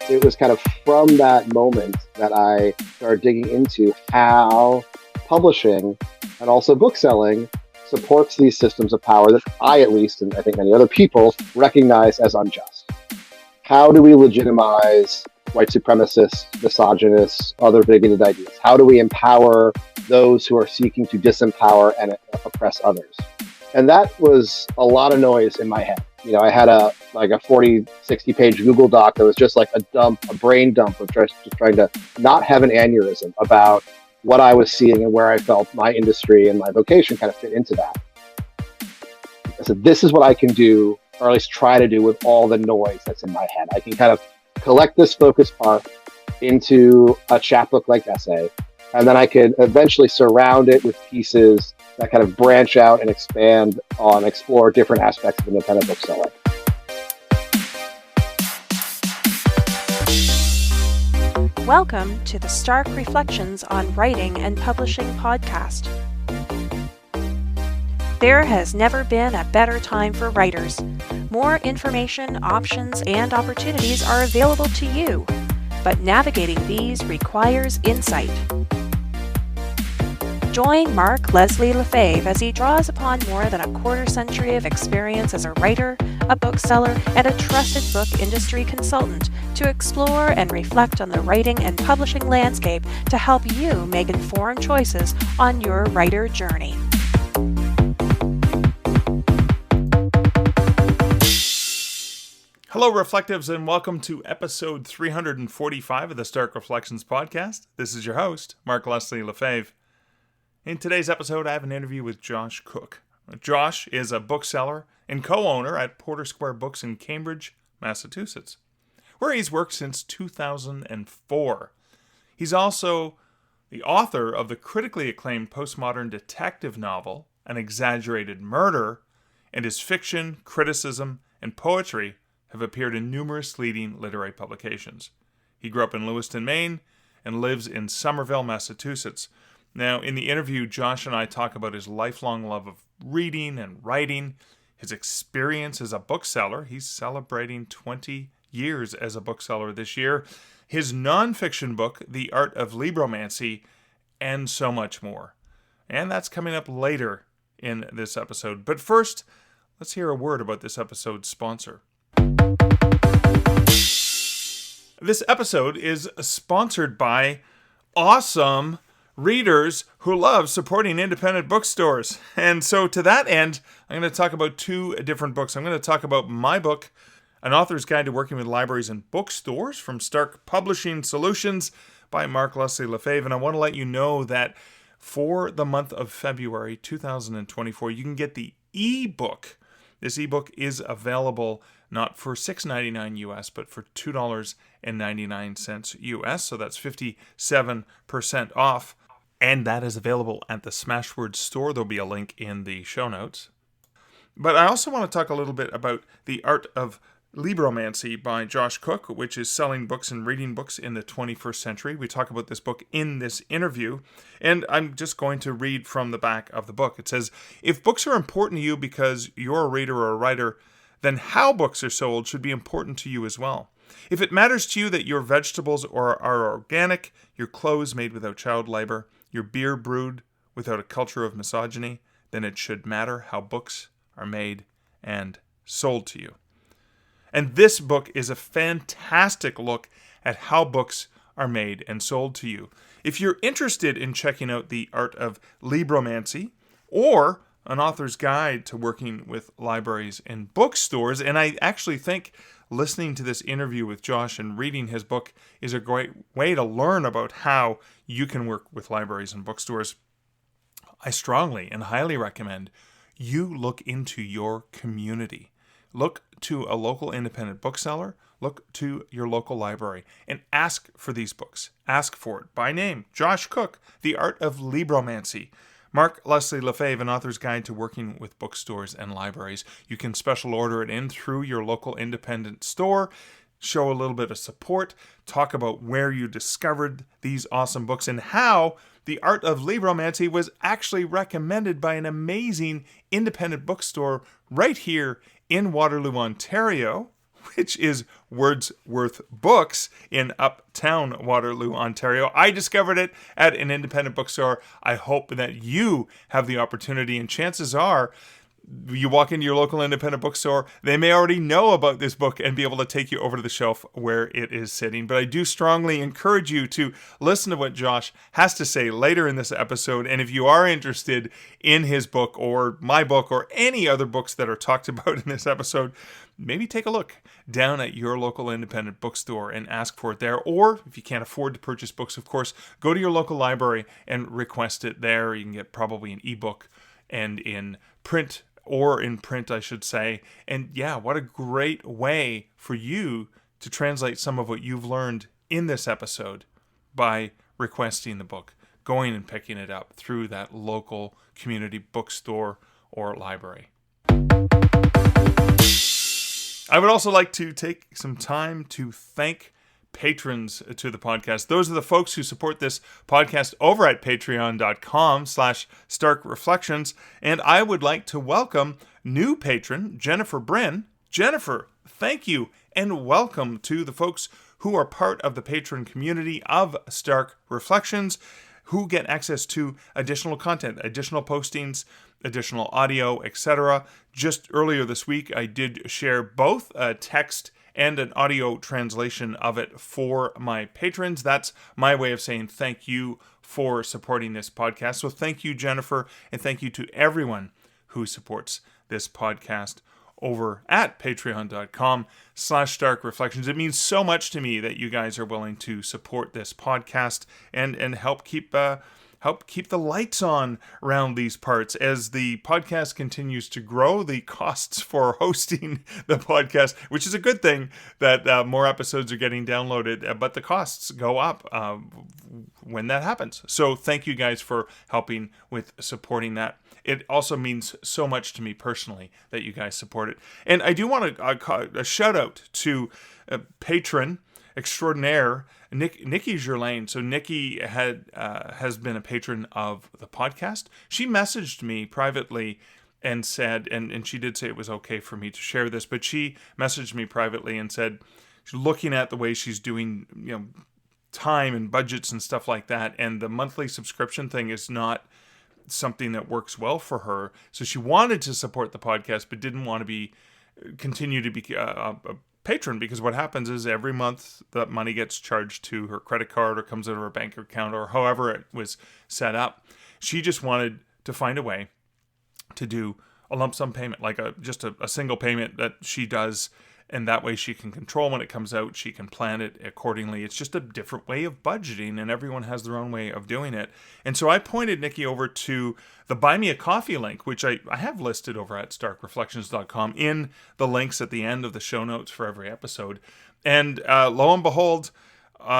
it was kind of from that moment that I started digging into how publishing and also bookselling supports these systems of power that I, at least, and I think many other people, recognize as unjust. How do we legitimize white supremacists, misogynists, other bigoted ideas? How do we empower those who are seeking to disempower and oppress others? And that was a lot of noise in my head. I had a 40, 60 page Google Doc that was just like a brain dump of just trying to not have an aneurysm about what I was seeing and where I felt my industry and my vocation kind of fit into that. I said, this is what I can do, or at least try to do, with all the noise that's in my head. I can kind of collect this focus part into a chapbook-like essay, and then I could eventually surround it with pieces that kind of branch out and expand on, explore different aspects of independent bookselling. Welcome to the Stark Reflections on Writing and Publishing podcast. There has never been a better time for writers. More information, options, and opportunities are available to you, but navigating these requires insight. Join Mark Leslie Lefebvre as he draws upon more than a quarter century of experience as a writer, a bookseller, and a trusted book industry consultant to explore and reflect on the writing and publishing landscape to help you make informed choices on your writer journey. Hello, Reflectives, and welcome to episode 345 of the Stark Reflections podcast. This is your host, Mark Leslie Lefebvre. In today's episode, I have an interview with Josh Cook. Josh is a bookseller and co-owner at Porter Square Books in Cambridge, Massachusetts, where he's worked since 2004. He's also the author of the critically acclaimed postmodern detective novel, An Exaggerated Murder, and his fiction, criticism, and poetry have appeared in numerous leading literary publications. He grew up in Lewiston, Maine, and lives in Somerville, Massachusetts. Now, in the interview, Josh and I talk about his lifelong love of reading and writing, his experience as a bookseller. He's celebrating 20 years as a bookseller this year, his nonfiction book, The Art of Libromancy, and so much more. And that's coming up later in this episode. But first, let's hear a word about this episode's sponsor. This episode is sponsored by awesome readers who love supporting independent bookstores. And so to that end, I'm going to talk about two different books. I'm going to talk about my book, An Author's Guide to Working with Libraries and Bookstores from Stark Publishing Solutions by Mark Leslie Lefebvre. And I want to let you know that for the month of February 2024, you can get the ebook. This ebook is available not for $6.99 US, but for $2.99 US. So that's 57% off. And that is available at the Smashwords store. There'll be a link in the show notes. But I also want to talk a little bit about The Art of Libromancy by Josh Cook, which is selling books and reading books in the 21st century. We talk about this book in this interview, and I'm just going to read from the back of the book. It says, if books are important to you because you're a reader or a writer, then how books are sold should be important to you as well. If it matters to you that your vegetables are organic, your clothes made without child labor, your beer brewed without a culture of misogyny, then it should matter how books are made and sold to you. And this book is a fantastic look at how books are made and sold to you. If you're interested in checking out The Art of Libromancy or An Author's Guide to Working with Libraries and Bookstores, and I actually think listening to this interview with Josh and reading his book is a great way to learn about how you can work with libraries and bookstores, I strongly and highly recommend you look into your community. Look to a local independent bookseller, look to your local library, and ask for these books. Ask for it by name. Josh Cook, The Art of Libromancy. Mark Leslie Lefebvre, An Author's Guide to Working with Bookstores and Libraries. You can special order it in through your local independent store, show a little bit of support, talk about where you discovered these awesome books and how The Art of Libromancy was actually recommended by an amazing independent bookstore right here in Waterloo, Ontario, which is Wordsworth Books in Uptown Waterloo, Ontario. I discovered it at an independent bookstore. I hope that you have the opportunity, and chances are you walk into your local independent bookstore, they may already know about this book and be able to take you over to the shelf where it is sitting. But I do strongly encourage you to listen to what Josh has to say later in this episode. And if you are interested in his book or my book or any other books that are talked about in this episode, maybe take a look down at your local independent bookstore and ask for it there. Or if you can't afford to purchase books, of course, go to your local library and request it there. You can get probably an ebook and in print, or in print, I should say. And yeah, what a great way for you to translate some of what you've learned in this episode by requesting the book, going and picking it up through that local community bookstore or library. I would also like to take some time to thank patrons to the podcast. Those are the folks who support this podcast over at patreon.com/Stark Reflections. And I would like to welcome new patron, Jennifer Bryn. Jennifer, thank you and welcome to the folks who are part of the patron community of Stark Reflections, who get access to additional content, additional postings, additional audio, etc. Just earlier this week, I did share both a text and an audio translation of it for my patrons. That's my way of saying thank you for supporting this podcast. So thank you, Jennifer, and thank you to everyone who supports this podcast over at patreon.com/Stark Reflections. It means so much to me that you guys are willing to support this podcast and help keep the lights on around these parts. As the podcast continues to grow, the costs for hosting the podcast, which is a good thing that more episodes are getting downloaded, but the costs go up when that happens. So thank you guys for helping with supporting that. It also means so much to me personally that you guys support it. And I do want a shout out to patron extraordinaire Nikki Gerlain. So Nikki has been a patron of the podcast. She messaged me privately and said, and she did say it was okay for me to share this, but she messaged me privately and said, looking at the way she's doing, time and budgets and stuff like that, and the monthly subscription thing is not something that works well for her. So she wanted to support the podcast, but didn't want to continue to be a patron, because what happens is every month that money gets charged to her credit card or comes out of her bank account or however it was set up. She just wanted to find a way to do a lump sum payment, like just a single payment that she does, and that way she can control when it comes out. She can plan it accordingly. It's just a different way of budgeting, and everyone has their own way of doing it. And so I pointed Nikki over to the Buy Me a Coffee link, which I have listed over at starkreflections.com in the links at the end of the show notes for every episode. And lo and behold,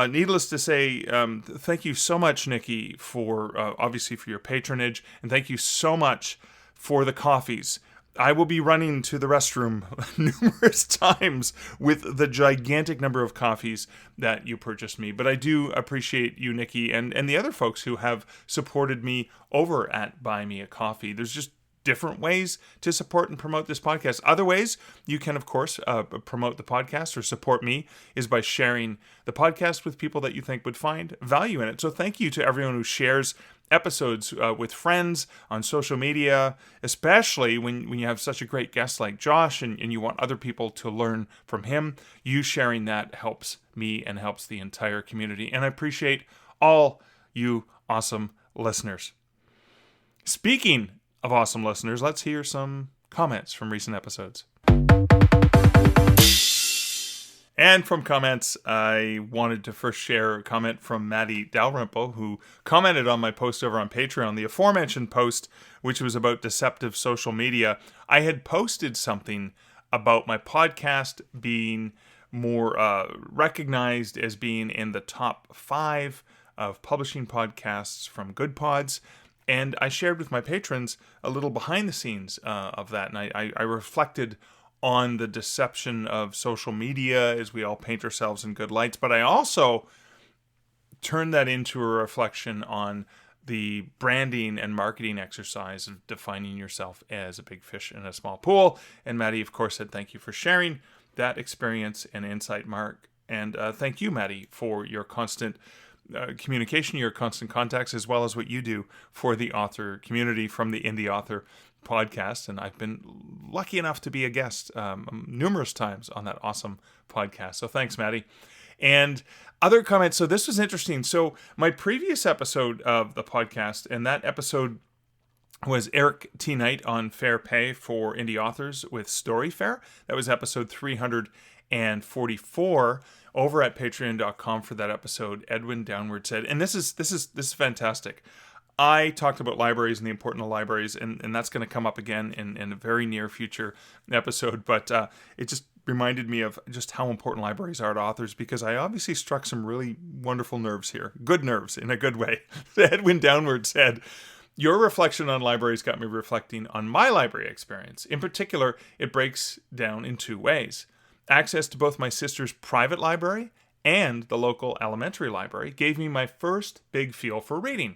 needless to say, thank you so much, Nikki, for obviously for your patronage, and thank you so much for the coffees. I will be running to the restroom numerous times with the gigantic number of coffees that you purchased me. But I do appreciate you, Nikki, and the other folks who have supported me over at Buy Me a Coffee. There's just different ways to support and promote this podcast. Other ways you can, of course, promote the podcast or support me is by sharing the podcast with people that you think would find value in it. So thank you to everyone who shares episodes with friends on social media, especially when you have such a great guest like Josh and you want other people to learn from him. You sharing that helps me and helps the entire community. And I appreciate all you awesome listeners. Speaking of awesome listeners, let's hear some comments from recent episodes. And from comments, I wanted to first share a comment from Maddie Dalrymple, who commented on my post over on Patreon, the aforementioned post, which was about deceptive social media. I had posted something about my podcast being more recognized as being in the top 5 of publishing podcasts from Good Pods. And I shared with my patrons a little behind the scenes of that. And I reflected on the deception of social media as we all paint ourselves in good lights. But I also turned that into a reflection on the branding and marketing exercise of defining yourself as a big fish in a small pool. And Maddie, of course, said, thank you for sharing that experience and insight, Mark. And thank you, Maddie, for your constant communication, your constant contacts, as well as what you do for the author community from the Indie Author podcast. And I've been lucky enough to be a guest numerous times on that awesome podcast. So thanks, Maddie. And other comments. So this was interesting. So my previous episode of the podcast, and that episode was Eric T. Knight on Fair Pay for Indie Authors with Storyfare. That was episode 344 over at patreon.com for that episode. Edwin Downward said, and this is fantastic. I talked about libraries and the importance of libraries, and that's going to come up again in a very near future episode, but it just reminded me of just how important libraries are to authors, because I obviously struck some really wonderful nerves here. Good nerves, in a good way. Edwin Downward said, your reflection on libraries got me reflecting on my library experience. In particular, it breaks down in two ways. Access to both my sister's private library and the local elementary library gave me my first big feel for reading.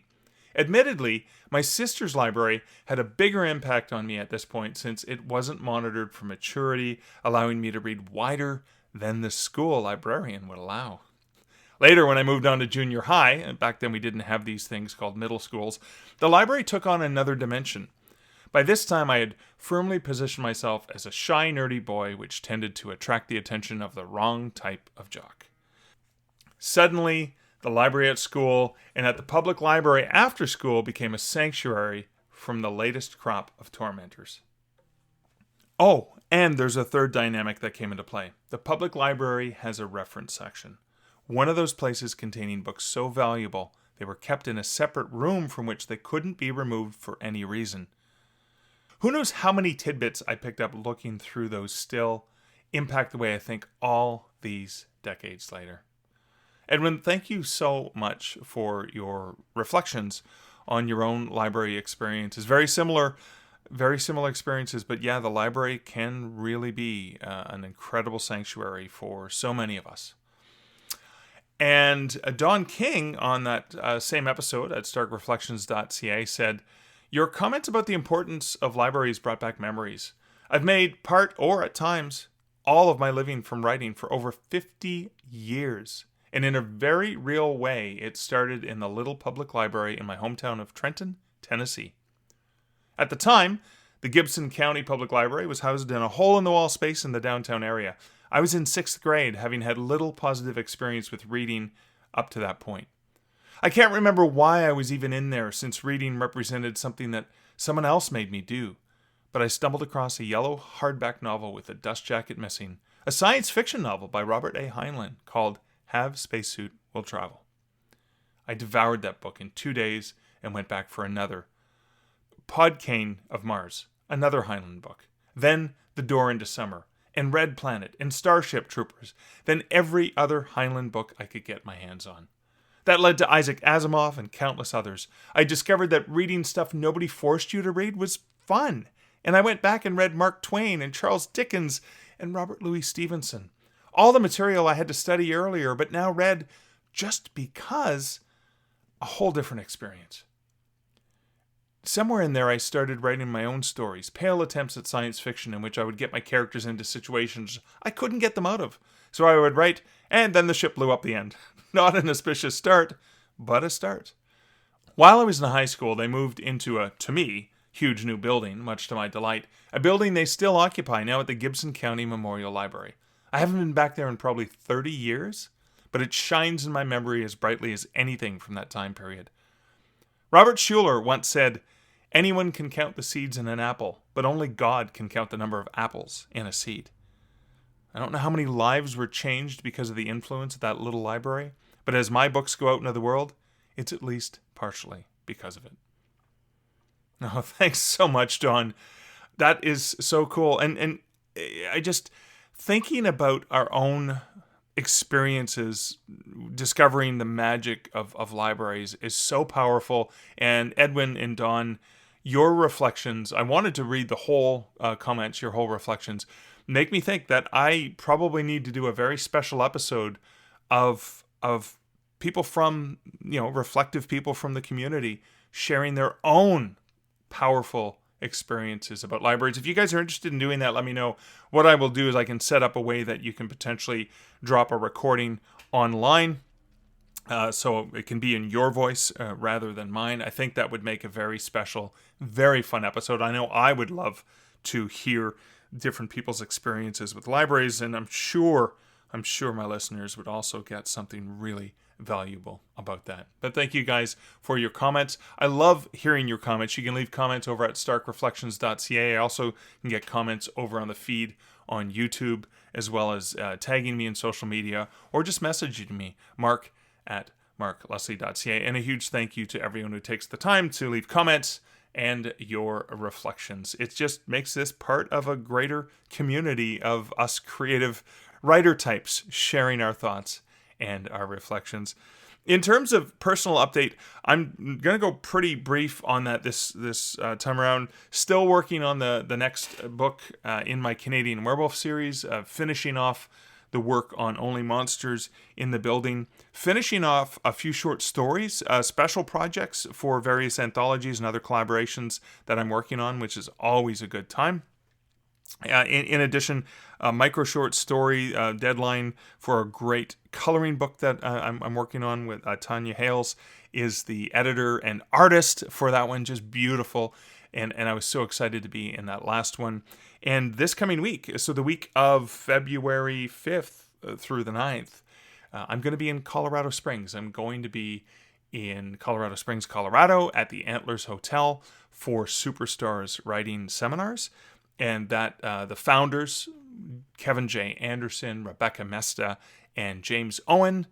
Admittedly, my sister's library had a bigger impact on me at this point, since it wasn't monitored for maturity, allowing me to read wider than the school librarian would allow. Later, when I moved on to junior high, and back then we didn't have these things called middle schools, the library took on another dimension. By this time, I had firmly positioned myself as a shy, nerdy boy, which tended to attract the attention of the wrong type of jock. Suddenly, the library at school and at the public library after school became a sanctuary from the latest crop of tormentors. Oh, and there's a third dynamic that came into play. The public library has a reference section. One of those places containing books so valuable, they were kept in a separate room from which they couldn't be removed for any reason. Who knows how many tidbits I picked up looking through those still impact the way I think all these decades later. Edwin, thank you so much for your reflections on your own library experiences. Very similar experiences, but yeah, the library can really be an incredible sanctuary for so many of us. And Don King on that same episode at starkreflections.ca said, your comments about the importance of libraries brought back memories. I've made part, or at times, all of my living from writing for over 50 years. And in a very real way, it started in the little public library in my hometown of Trenton, Tennessee. At the time, the Gibson County Public Library was housed in a hole-in-the-wall space in the downtown area. I was in 6th grade, having had little positive experience with reading up to that point. I can't remember why I was even in there, since reading represented something that someone else made me do. But I stumbled across a yellow hardback novel with a dust jacket missing, a science fiction novel by Robert A. Heinlein called Have Spacesuit Will Travel. I devoured that book in 2 days and went back for another. Podkane of Mars, another Heinlein book. Then The Door into Summer, and Red Planet, and Starship Troopers, then every other Heinlein book I could get my hands on. That led to Isaac Asimov and countless others. I discovered that reading stuff nobody forced you to read was fun, and I went back and read Mark Twain and Charles Dickens and Robert Louis Stevenson. All the material I had to study earlier, but now read just because a whole different experience. Somewhere in there, I started writing my own stories, pale attempts at science fiction in which I would get my characters into situations I couldn't get them out of. So I would write, and then the ship blew up the end. Not an auspicious start, but a start. While I was in high school, they moved into a, to me, huge new building, much to my delight. A building they still occupy now at the Gibson County Memorial Library. I haven't been back there in probably 30 years, but it shines in my memory as brightly as anything from that time period. Robert Schuller once said, anyone can count the seeds in an apple, but only God can count the number of apples in a seed. I don't know how many lives were changed because of the influence of that little library, but as my books go out into the world, it's at least partially because of it. Oh, thanks so much, Don. That is so cool. And I just, thinking about our own experiences, discovering the magic of libraries is so powerful. And Edwin and Don, your reflections, I wanted to read the whole comments, your whole reflections, make me think that I probably need to do a very special episode of people from, reflective people from the community sharing their own powerful experiences about libraries. If you guys are interested in doing that, let me know. What I will do is I can set up a way that you can potentially drop a recording online. So it can be in your voice rather than mine. I think that would make a very special, very fun episode. I know I would love to hear different people's experiences with libraries, and I'm sure my listeners would also get something really valuable about that. But thank you guys for your comments. I love hearing your comments. You can leave comments over at starkreflections.ca. I also can get comments over on the feed on YouTube, as well as tagging me in social media or just messaging me, mark@markleslie.ca. And a huge thank you to everyone who takes the time to leave comments and your reflections. It just makes this part of a greater community of us creative writer types sharing our thoughts and our reflections. In terms of personal update, I'm going to go pretty brief on that this time around. Still working on the next book in my Canadian Werewolf series, finishing off the work on Only Monsters in the Building, finishing off a few short stories, special projects for various anthologies and other collaborations that I'm working on, which is always a good time. In addition, a micro short story deadline for a great coloring book that I'm working on with Tanya Hales is the editor and artist for that one. Just beautiful. And I was so excited to be in that last one. And this coming week, so the week of February 5th through the 9th, I'm going to be in Colorado Springs. I'm going to be in Colorado Springs, Colorado at the Antlers Hotel for Superstars writing seminars. And that the founders, Kevin J. Anderson, Rebecca Mesta, and James Owen,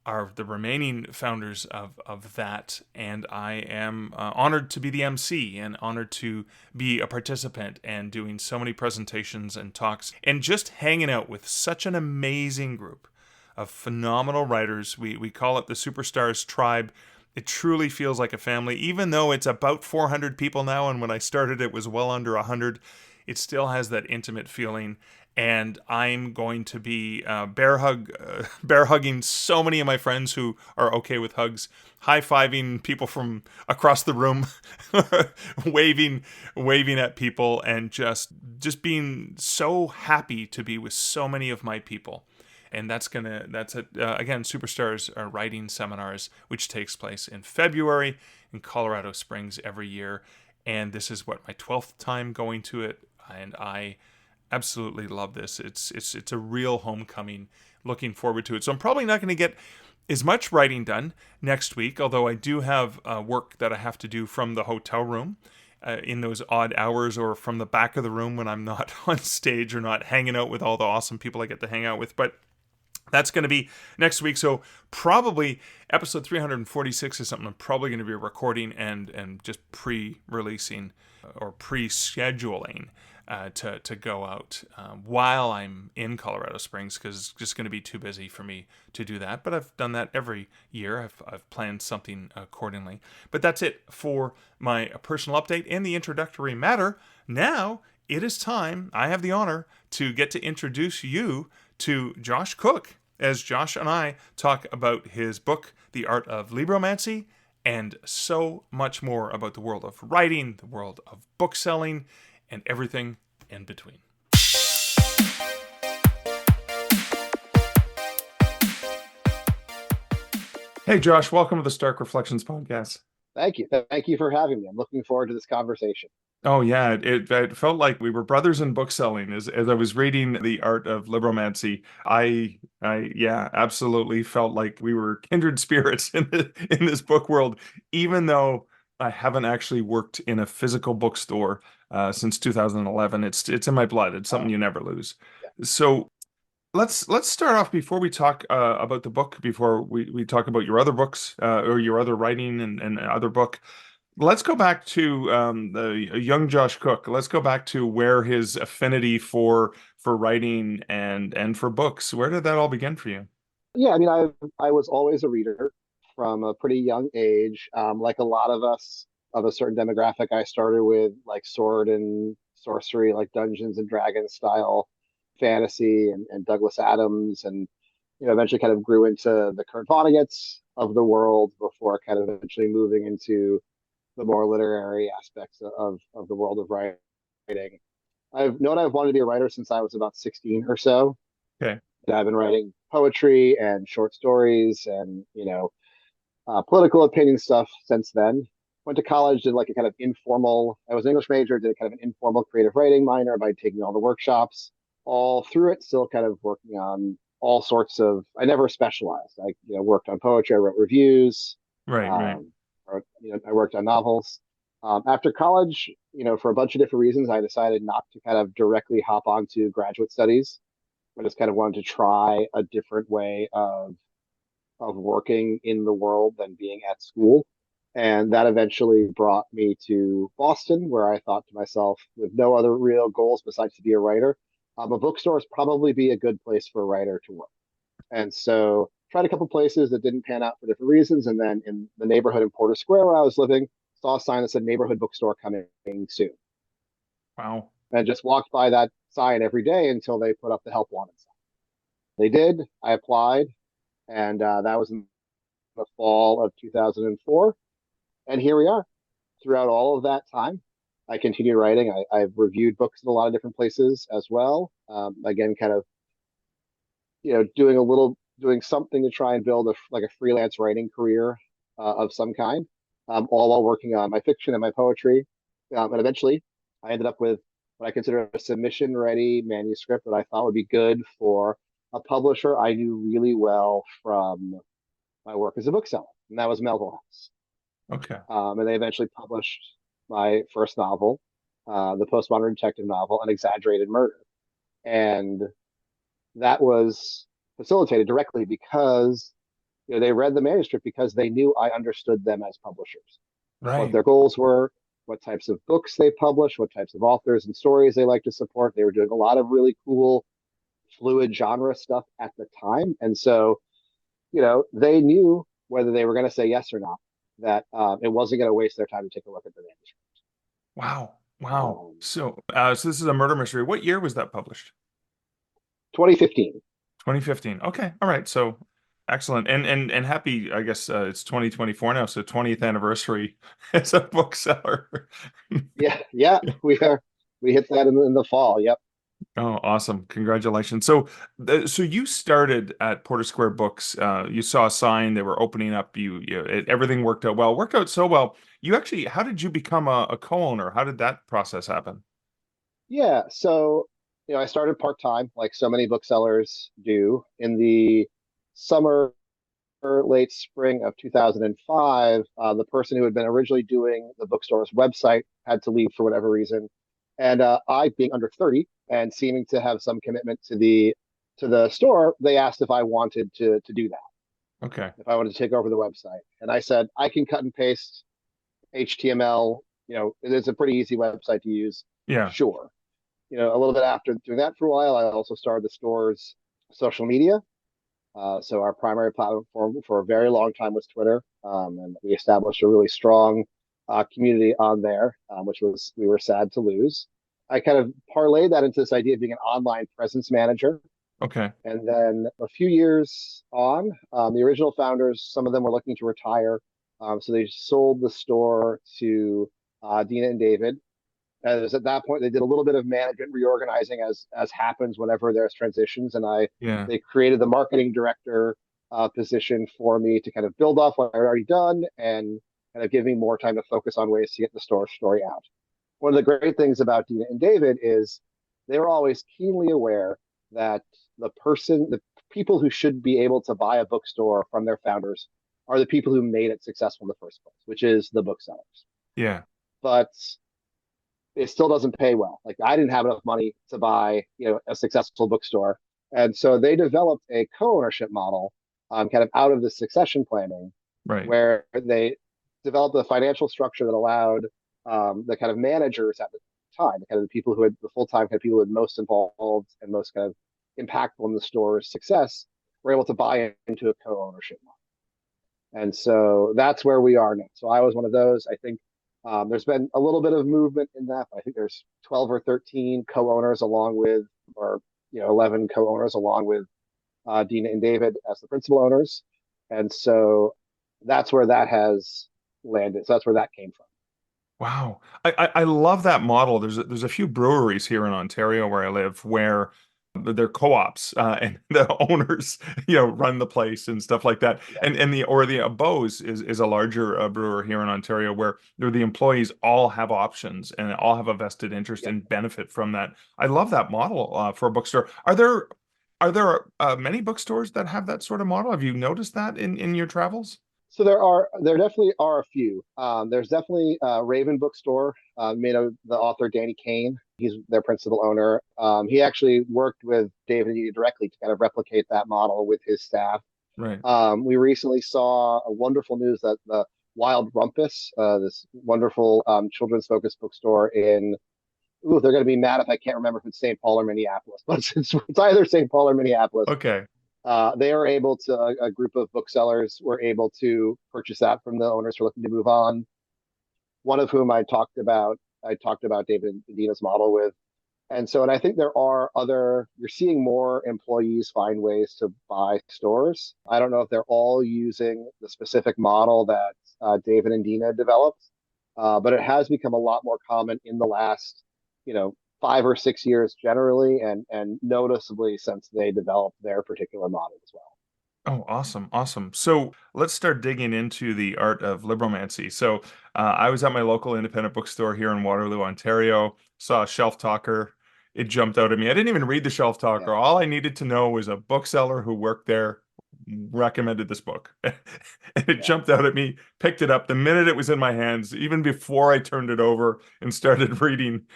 are the remaining founders of that. And I am honored to be the MC and honored to be a participant and doing so many presentations and talks and just hanging out with such an amazing group of phenomenal writers. We call it the Superstars Tribe. It truly feels like a family, even though it's about 400 people now, and when I started it was well under 100. It still has that intimate feeling, and I'm going to be bear hugging so many of my friends who are okay with hugs, high-fiving people from across the room, waving at people, and just being so happy to be with so many of my people. And that's again, Superstars Writing Seminars, which takes place in February in Colorado Springs every year. And this is my 12th time going to it. And I absolutely love this. It's a real homecoming. Looking forward to it. So I'm probably not going to get as much writing done next week, although I do have work that I have to do from the hotel room in those odd hours, or from the back of the room when I'm not on stage or not hanging out with all the awesome people I get to hang out with. But that's going to be next week. So probably episode 346 is something I'm probably going to be recording and just pre-releasing or pre-scheduling to go out while I'm in Colorado Springs, because it's just going to be too busy for me to do that. But I've done that every year. I've planned something accordingly. But that's it for my personal update and the introductory matter. Now it is time. I have the honor to get to introduce you to Josh Cook, as Josh and I talk about his book, The Art of Libromancy, and so much more about the world of writing, the world of bookselling, and everything in between. Hey, Josh, welcome to the Stark Reflections podcast. Thank you. Thank you for having me. I'm looking forward to this conversation. Oh yeah, it felt like we were brothers in bookselling as I was reading The Art of Libromancy. I absolutely felt like we were kindred spirits in this book world, even though I haven't actually worked in a physical bookstore since 2011. It's in my blood. It's something you never lose. Yeah. So let's start off, before we talk about the book, before we talk about your other books or your other writing and other book. Let's go back to the young Josh Cook. Let's go back to where his affinity for writing and for books. Where did that all begin for you? Yeah, I mean, I was always a reader from a pretty young age. Like a lot of us of a certain demographic, I started with like sword and sorcery, like Dungeons and Dragons style fantasy and Douglas Adams, and eventually kind of grew into the Kurt Vonnegut's of the world before kind of eventually moving into the more literary aspects of the world of writing. I've known I've wanted to be a writer since I was about 16 or so. Okay. And I've been writing poetry and short stories and, political opinion stuff since then. Went to college, did like a kind of informal, I was an English major, did a kind of an informal creative writing minor by taking all the workshops. All through it, still kind of working on all sorts of, I never specialized. I, worked on poetry, I wrote reviews, Right, right. um, I worked on novels. After college, for a bunch of different reasons, I decided not to kind of directly hop onto graduate studies. I just kind of wanted to try a different way of working in the world than being at school. And that eventually brought me to Boston, where I thought to myself, with no other real goals besides to be a writer, a bookstore is probably be a good place for a writer to work. And so tried a couple places that didn't pan out for different reasons. And then in the neighborhood in Porter Square where I was living, saw a sign that said neighborhood bookstore coming soon. Wow. And just walked by that sign every day until they put up the help wanted sign. They did. I applied, and that was in the fall of 2004. And here we are. Throughout all of that time, I continued writing. I've reviewed books in a lot of different places as well. Again, kind of, doing something to try and build like a freelance writing career of some kind, all while working on my fiction and my poetry. And eventually, I ended up with what I consider a submission ready manuscript that I thought would be good for a publisher I knew really well from my work as a bookseller, and that was Melville House. Okay. And they eventually published my first novel, the postmodern detective novel, An Exaggerated Murder. And that was facilitated directly because they read the manuscript because they knew I understood them as publishers, what Right. their goals were, what types of books they publish, what types of authors and stories they like to support. They were doing a lot of really cool, fluid genre stuff at the time. And so, they knew whether they were going to say yes or not, that it wasn't going to waste their time to take a look at the manuscript. Wow. Wow. Um, So this is a murder mystery. What year was that published? 2015. 2015. Okay. All right. So excellent. And happy, I guess it's 2024 now, so 20th anniversary as a bookseller. Yeah, yeah, we hit that in the fall. Yep. Oh, awesome. Congratulations. So you started at Porter Square Books. You saw a sign they were opening up. Everything worked out well. Worked out so well. How did you become a co-owner? How did that process happen? Yeah. So, I started part time, like so many booksellers do, in the summer or late spring of 2005. The person who had been originally doing the bookstore's website had to leave for whatever reason, and I, being under 30 and seeming to have some commitment to the store, they asked if I wanted to do that, Okay. if I wanted to take over the website, and I said I can cut and paste HTML. It's a pretty easy website to use. Yeah. Sure. A little bit after doing that for a while, I also started the store's social media. So our primary platform for a very long time was Twitter, and we established a really strong community on there, which we were sad to lose. I kind of parlayed that into this idea of being an online presence manager. Okay. And then a few years on, the original founders, some of them were looking to retire. So they sold the store to Dina and David. And it was at that point they did a little bit of management reorganizing, as happens whenever there's transitions, and Yeah. they created the marketing director position for me to kind of build off what I'd already done and kind of give me more time to focus on ways to get the story out. One of the great things about Dina and David is they were always keenly aware that the people who should be able to buy a bookstore from their founders are the people who made it successful in the first place, which is the booksellers. Yeah. But it still doesn't pay well. Like I didn't have enough money to buy, a successful bookstore. And so they developed a co-ownership model, kind of out of the succession planning, Right. where they developed a financial structure that allowed the kind of managers at the time, the kind of the people who had the full-time kind of people who had most involved and most kind of impactful in the store's success, were able to buy into a co-ownership model. And so that's where we are now. So I was one of those. I think there's been a little bit of movement in that. I think there's 12 or 13 co-owners along with, or 11 co-owners along with Dina and David as the principal owners. And so that's where that has landed. So that's where that came from. Wow. I love that model. There's a few breweries here in Ontario where I live where they're co-ops and the owners, run the place and stuff like that. Yeah, And the Bose is a larger brewer here in Ontario where the employees all have options and all have a vested interest yeah. and benefit from that. I love that model for a bookstore. Are there many bookstores that have that sort of model? Have you noticed that in your travels? So there definitely are a few. There's definitely Raven Bookstore, made of the author Danny Kane. He's their principal owner. He actually worked with David and Edie directly to kind of replicate that model with his staff. Right. We recently saw a wonderful news that the Wild Rumpus, this wonderful children's focused bookstore in, ooh, they're going to be mad if I can't remember if it's St. Paul or Minneapolis, but it's either St. Paul or Minneapolis. Okay. They are able to, a group of booksellers were able to purchase that from the owners who are looking to move on. One of whom I talked about David and Dina's model with. And I think you're seeing more employees find ways to buy stores. I don't know if they're all using the specific model that David and Dina developed, but it has become a lot more common in the last, 5 or 6 years generally, and noticeably since they developed their particular model as well. Oh, awesome, awesome. So let's start digging into the art of libromancy. So I was at my local independent bookstore here in Waterloo, Ontario, saw a shelf talker. It jumped out at me. I didn't even read the shelf Yeah. talker. All I needed to know was a bookseller who worked there recommended this book. And it Yeah. jumped out at me, picked it up the minute it was in my hands, even before I turned it over and started reading.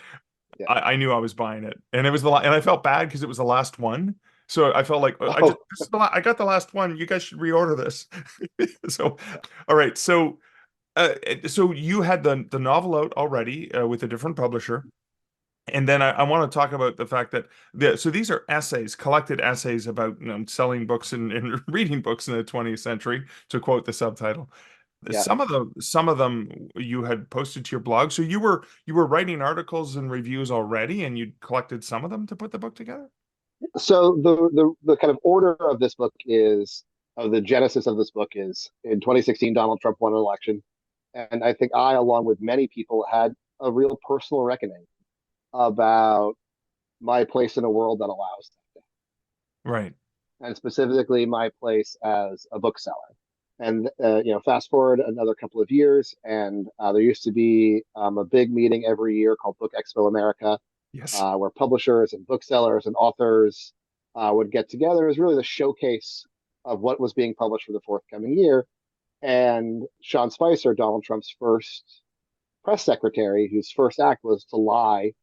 Yeah. I knew I was buying it, and it was and I felt bad because it was the last one. So I felt like Oh, I got the last one. You guys should reorder this. So, all right. So you had the novel out already with a different publisher, and then I want to talk about the fact that so these are essays, collected essays about selling books and reading books in the 20th century, to quote the subtitle. yeah. Some of them you had posted to your blog. So you were writing articles and reviews already, and you collected some of them to put the book together? So the kind of order of this book is, of the genesis of this book is, in 2016, Donald Trump won an election. And I think I, along with many people, had a real personal reckoning about my place in a world that allows that, Right. and specifically my place as a bookseller. And fast forward another couple of years, and there used to be a big meeting every year called Book Expo America, Yes. where publishers and booksellers and authors would get together. It was really the showcase of what was being published for the forthcoming year. And Sean Spicer, Donald Trump's first press secretary, whose first act was to lie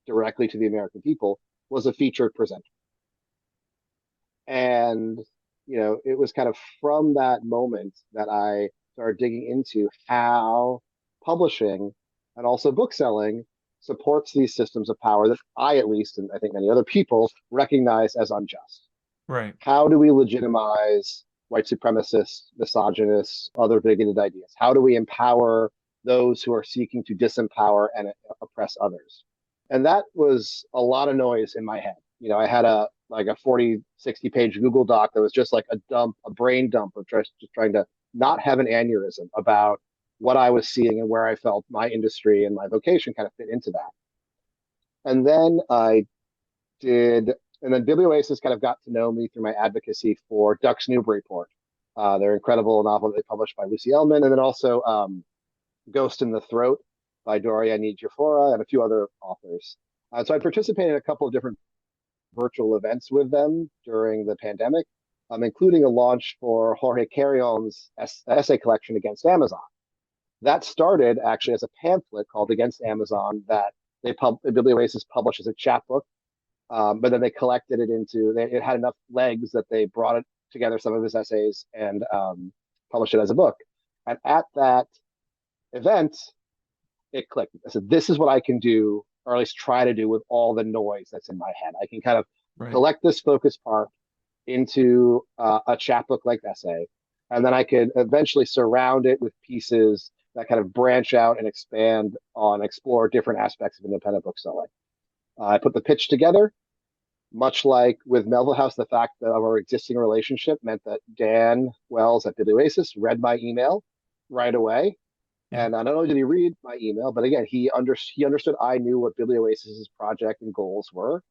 directly to the American people, was a featured presenter. And, it was kind of from that moment that I started digging into how publishing and also bookselling supports these systems of power that I, at least, and I think many other people, recognize as unjust. Right. How do we legitimize white supremacists, misogynists, other bigoted ideas? How do we empower those who are seeking to disempower and oppress others? And that was a lot of noise in my head. I had a 40, 60 page Google Doc that was just like a brain dump of just trying to not have an aneurysm about what I was seeing and where I felt my industry and my vocation kind of fit into that. And then and then Biblioasis kind of got to know me through my advocacy for Duck's Newburyport. Their incredible novel that they published by Lucy Ellman, and then also Ghost in the Throat by Doria Nijafora and a few other authors. So I participated in a couple of different virtual events with them during the pandemic, including a launch for Jorge Carrion's essay collection Against Amazon. That started actually as a pamphlet called Against Amazon that Biblioasis published as a chapbook, but then they collected it it had enough legs that they brought it together, some of his essays, and published it as a book. And at that event, it clicked. I said, this is what I can do, or at least try to do, with all the noise that's in my head. I can kind of Right. collect this focus part into a chapbook like essay, and then I could eventually surround it with pieces that kind of branch out and explore different aspects of independent bookselling. I put the pitch together, much like with Melville House. The fact that of our existing relationship meant that Dan Wells at Biblioasis read my email right away Yeah. not only did he read my email, but again, he understood I knew what Biblioasis's project and goals were.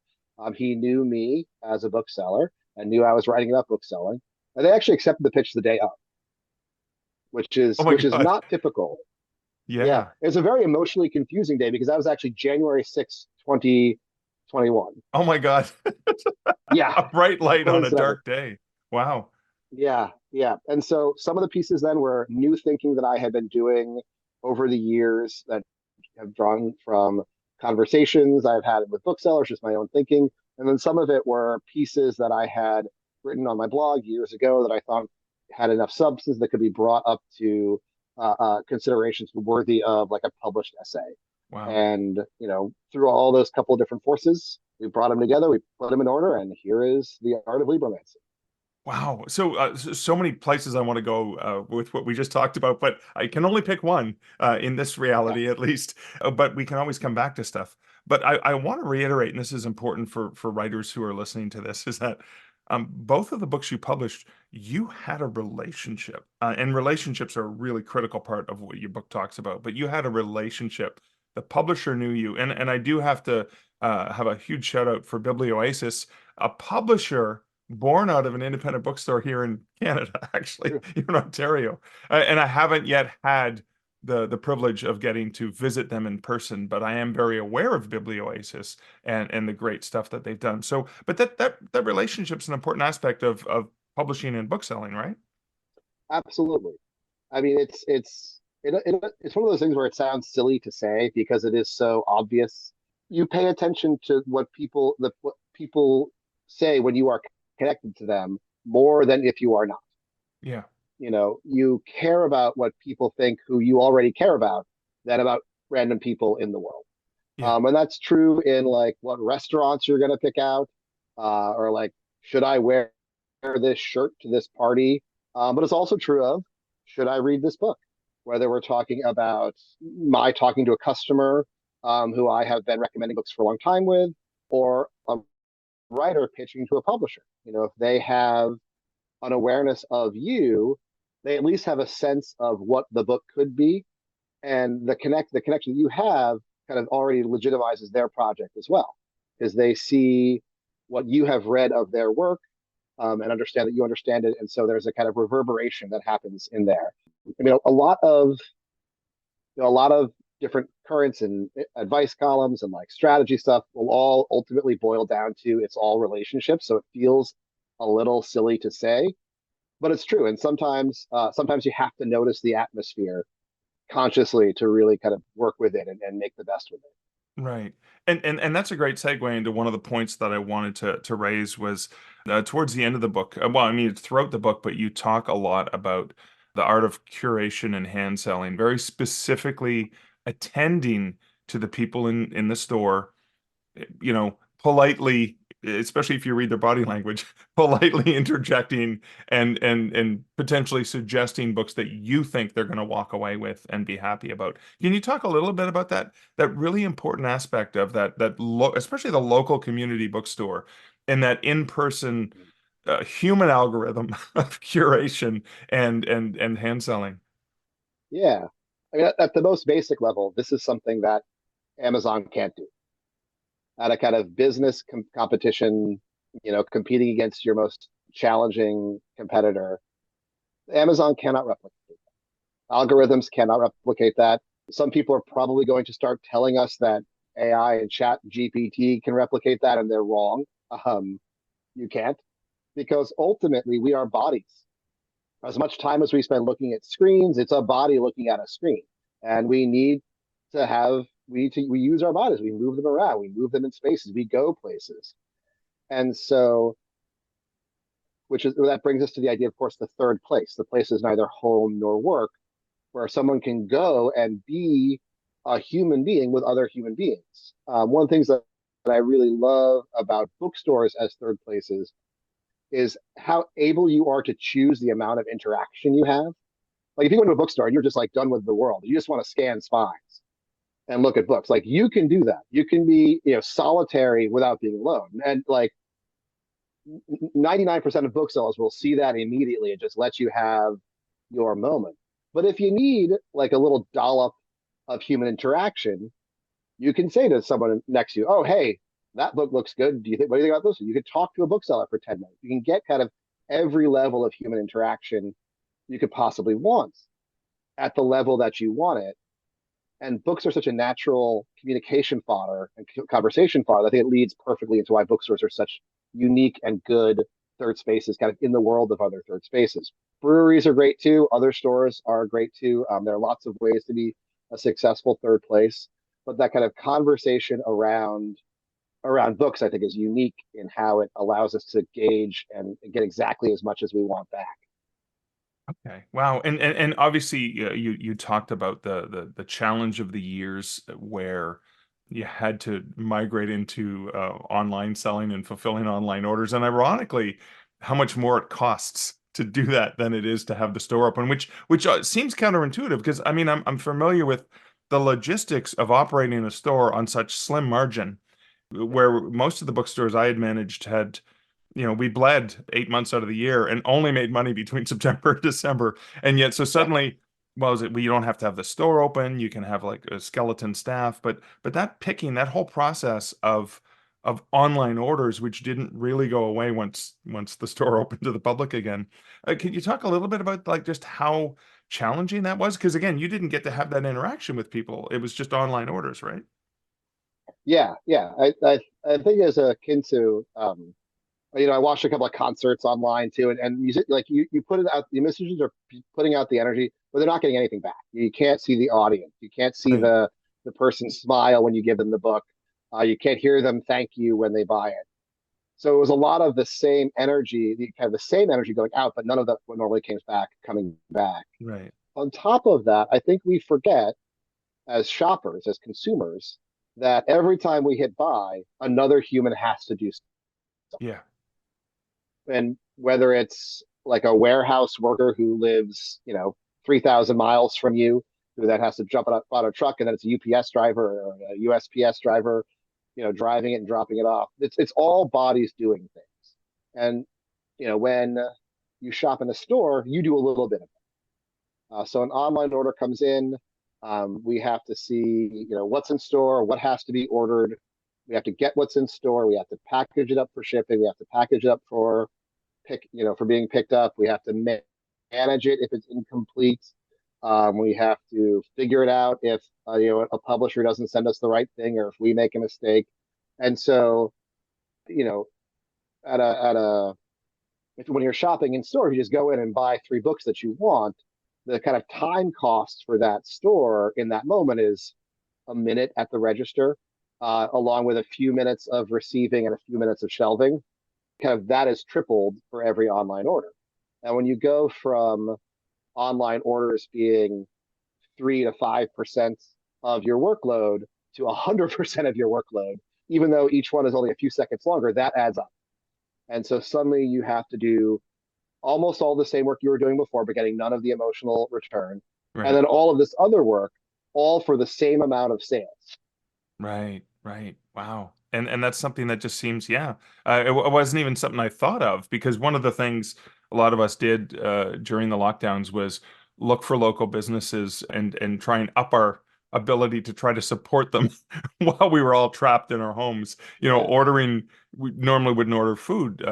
He knew me as a bookseller and knew I was writing about bookselling. And they actually accepted the pitch the day up, Oh my which is God. not typical. Yeah, Yeah. it was a very emotionally confusing day because that was actually January 6th, 2021. Oh my God. Yeah, A bright light on a coincidentally. dark day. Wow. Yeah, yeah. And so some of the pieces then were new thinking that I had been doing over the years that have drawn from conversations I've had with booksellers, just my own thinking. And then some of it were pieces that I had written on my blog years ago that I thought had enough substance that could be brought up to considerations worthy of like a published essay. Wow. And, through all those couple of different forces, we brought them together, we put them in order, and here is the art of Libromancy. Wow. So many places I want to go with what we just talked about, but I can only pick one in this Yeah, reality, at least. But we can always come back to stuff. But I want to reiterate, and this is important for writers who are listening to this, is that both of the books you published, you had a relationship, and relationships are a really critical part of what your book talks about. But you had a relationship. The publisher knew you, and I do have to have a huge shout out for Biblioasis, a publisher born out of an independent bookstore here in Canada, actually, true. here in Ontario. And I haven't yet had the privilege of getting to visit them in person, but I am very aware of Biblioasis and the great stuff that they've done. So, but that relationship's an important aspect of publishing and bookselling, right? Absolutely. I mean, it's one of those things where it sounds silly to say because it is so obvious. You pay attention to what people say when you are connected to them more than if you are not. Yeah, You care about what people think who you already care about than about random people in the world. yeah, And that's true in like what restaurants you're going to pick out, or like, should I wear this shirt to this party? But it's also true of, should I read this book? Whether we're talking about my talking to a customer who I have been recommending books for a long time with, or a writer pitching to a publisher. If they have an awareness of you, they at least have a sense of what the book could be, and the connection that you have kind of already legitimizes their project as well, because they see what you have read of their work, and understand that you understand it, and so there's a kind of reverberation that happens in there. I mean, a lot of different currents and advice columns and like strategy stuff will all ultimately boil down to it's all relationships. So it feels a little silly to say, but it's true. And sometimes you have to notice the atmosphere consciously to really kind of work with it and make the best with it. right. And that's a great segue into one of the points that I wanted to raise was towards the end of the book. Well, I mean, throughout the book, but you talk a lot about the art of curation and hand selling, very specifically attending to the people in the store, politely, especially if you read their body language, politely interjecting and potentially suggesting books that you think they're going to walk away with and be happy about. Can you talk a little bit about that really important aspect of especially the local community bookstore and that in-person human algorithm of curation and hand selling? Yeah. I mean, at the most basic level, this is something that Amazon can't do. At a kind of business competition, competing against your most challenging competitor, Amazon cannot replicate that. Algorithms cannot replicate that. Some people are probably going to start telling us that AI and Chat GPT can replicate that, and they're wrong. You can't, because ultimately we are bodies. As much time as we spend looking at screens, it's a body looking at a screen, and we use our bodies. We move them around. We move them in spaces. We go places, and so that brings us to the idea, of course, the third place. The place is neither home nor work, where someone can go and be a human being with other human beings. One of the things that I really love about bookstores as third places is how able you are to choose the amount of interaction you have. Like if you go to a bookstore and you're just like done with the world, you just want to scan spines and look at books. Like you can do that. You can be, solitary without being alone. And like 99% of booksellers will see that immediately and just let you have your moment. But if you need like a little dollop of human interaction, you can say to someone next to you, "Oh, hey, that book looks good. What do you think about this?" You could talk to a bookseller for 10 minutes. You can get kind of every level of human interaction you could possibly want at the level that you want it. And books are such a natural communication fodder and conversation fodder. I think it leads perfectly into why bookstores are such unique and good third spaces, kind of in the world of other third spaces. Breweries are great too. Other stores are great too. There are lots of ways to be a successful third place, but that kind of conversation around books, I think, is unique in how it allows us to gauge and get exactly as much as we want back. Okay. Wow. And obviously you talked about the challenge of the years where you had to migrate into online selling and fulfilling online orders. And ironically, how much more it costs to do that than it is to have the store open, which seems counterintuitive because I mean I'm familiar with the logistics of operating a store on such slim margin, where most of the bookstores I had managed had, we bled 8 months out of the year and only made money between September and December. And yet, so Yeah. suddenly, well, is it, well, you don't have to have the store open. You can have like a skeleton staff, but that picking, that whole process of online orders, which didn't really go away once the store opened to the public again. Can you talk a little bit about like just how challenging that was? Because again, you didn't get to have that interaction with people. It was just online orders, right? Yeah, yeah. I think it's akin to I watched a couple of concerts online too, and music like you put it out. The musicians are putting out the energy, but they're not getting anything back. You can't see the audience. You can't see Right. the person smile when you give them the book. You can't hear them thank you when they buy it. So it was a lot of the same energy, kind of the same energy going out, but none of that what normally comes back coming back. Right. On top of that, I think we forget as shoppers, as consumers, that every time we hit buy, another human has to do something. Yeah. And whether it's like a warehouse worker who lives, 3,000 miles from you, who then has to jump on a truck, and then it's a UPS driver or a USPS driver, driving it and dropping it off. It's all bodies doing things. And, when you shop in a store, you do a little bit of it. So an online order comes in. We have to see, what's in store, what has to be ordered. We have to get what's in store. We have to package it up for shipping. We have to package it up for being picked up. We have to manage it if it's incomplete. We have to figure it out if a publisher doesn't send us the right thing or if we make a mistake. And so, you know, at a if when you're shopping in store, you just go in and buy 3 books that you want. The kind of time cost for that store in that moment is a minute at the register, along with a few minutes of receiving and a few minutes of shelving. Kind of that is tripled for every online order. And when you go from online orders being 3 to 5% of your workload to 100% of your workload, even though each one is only a few seconds longer, that adds up. And so suddenly you have to do almost all the same work you were doing before, but getting none of the emotional return. And Right. then all of this other work, all for the same amount of sales. Right, right. Wow. And that's something that just seems, yeah. It wasn't even something I thought of because one of the things a lot of us did during the lockdowns was look for local businesses and try and up our ability to try to support them while we were all trapped in our homes. Yeah. Ordering, we normally wouldn't order food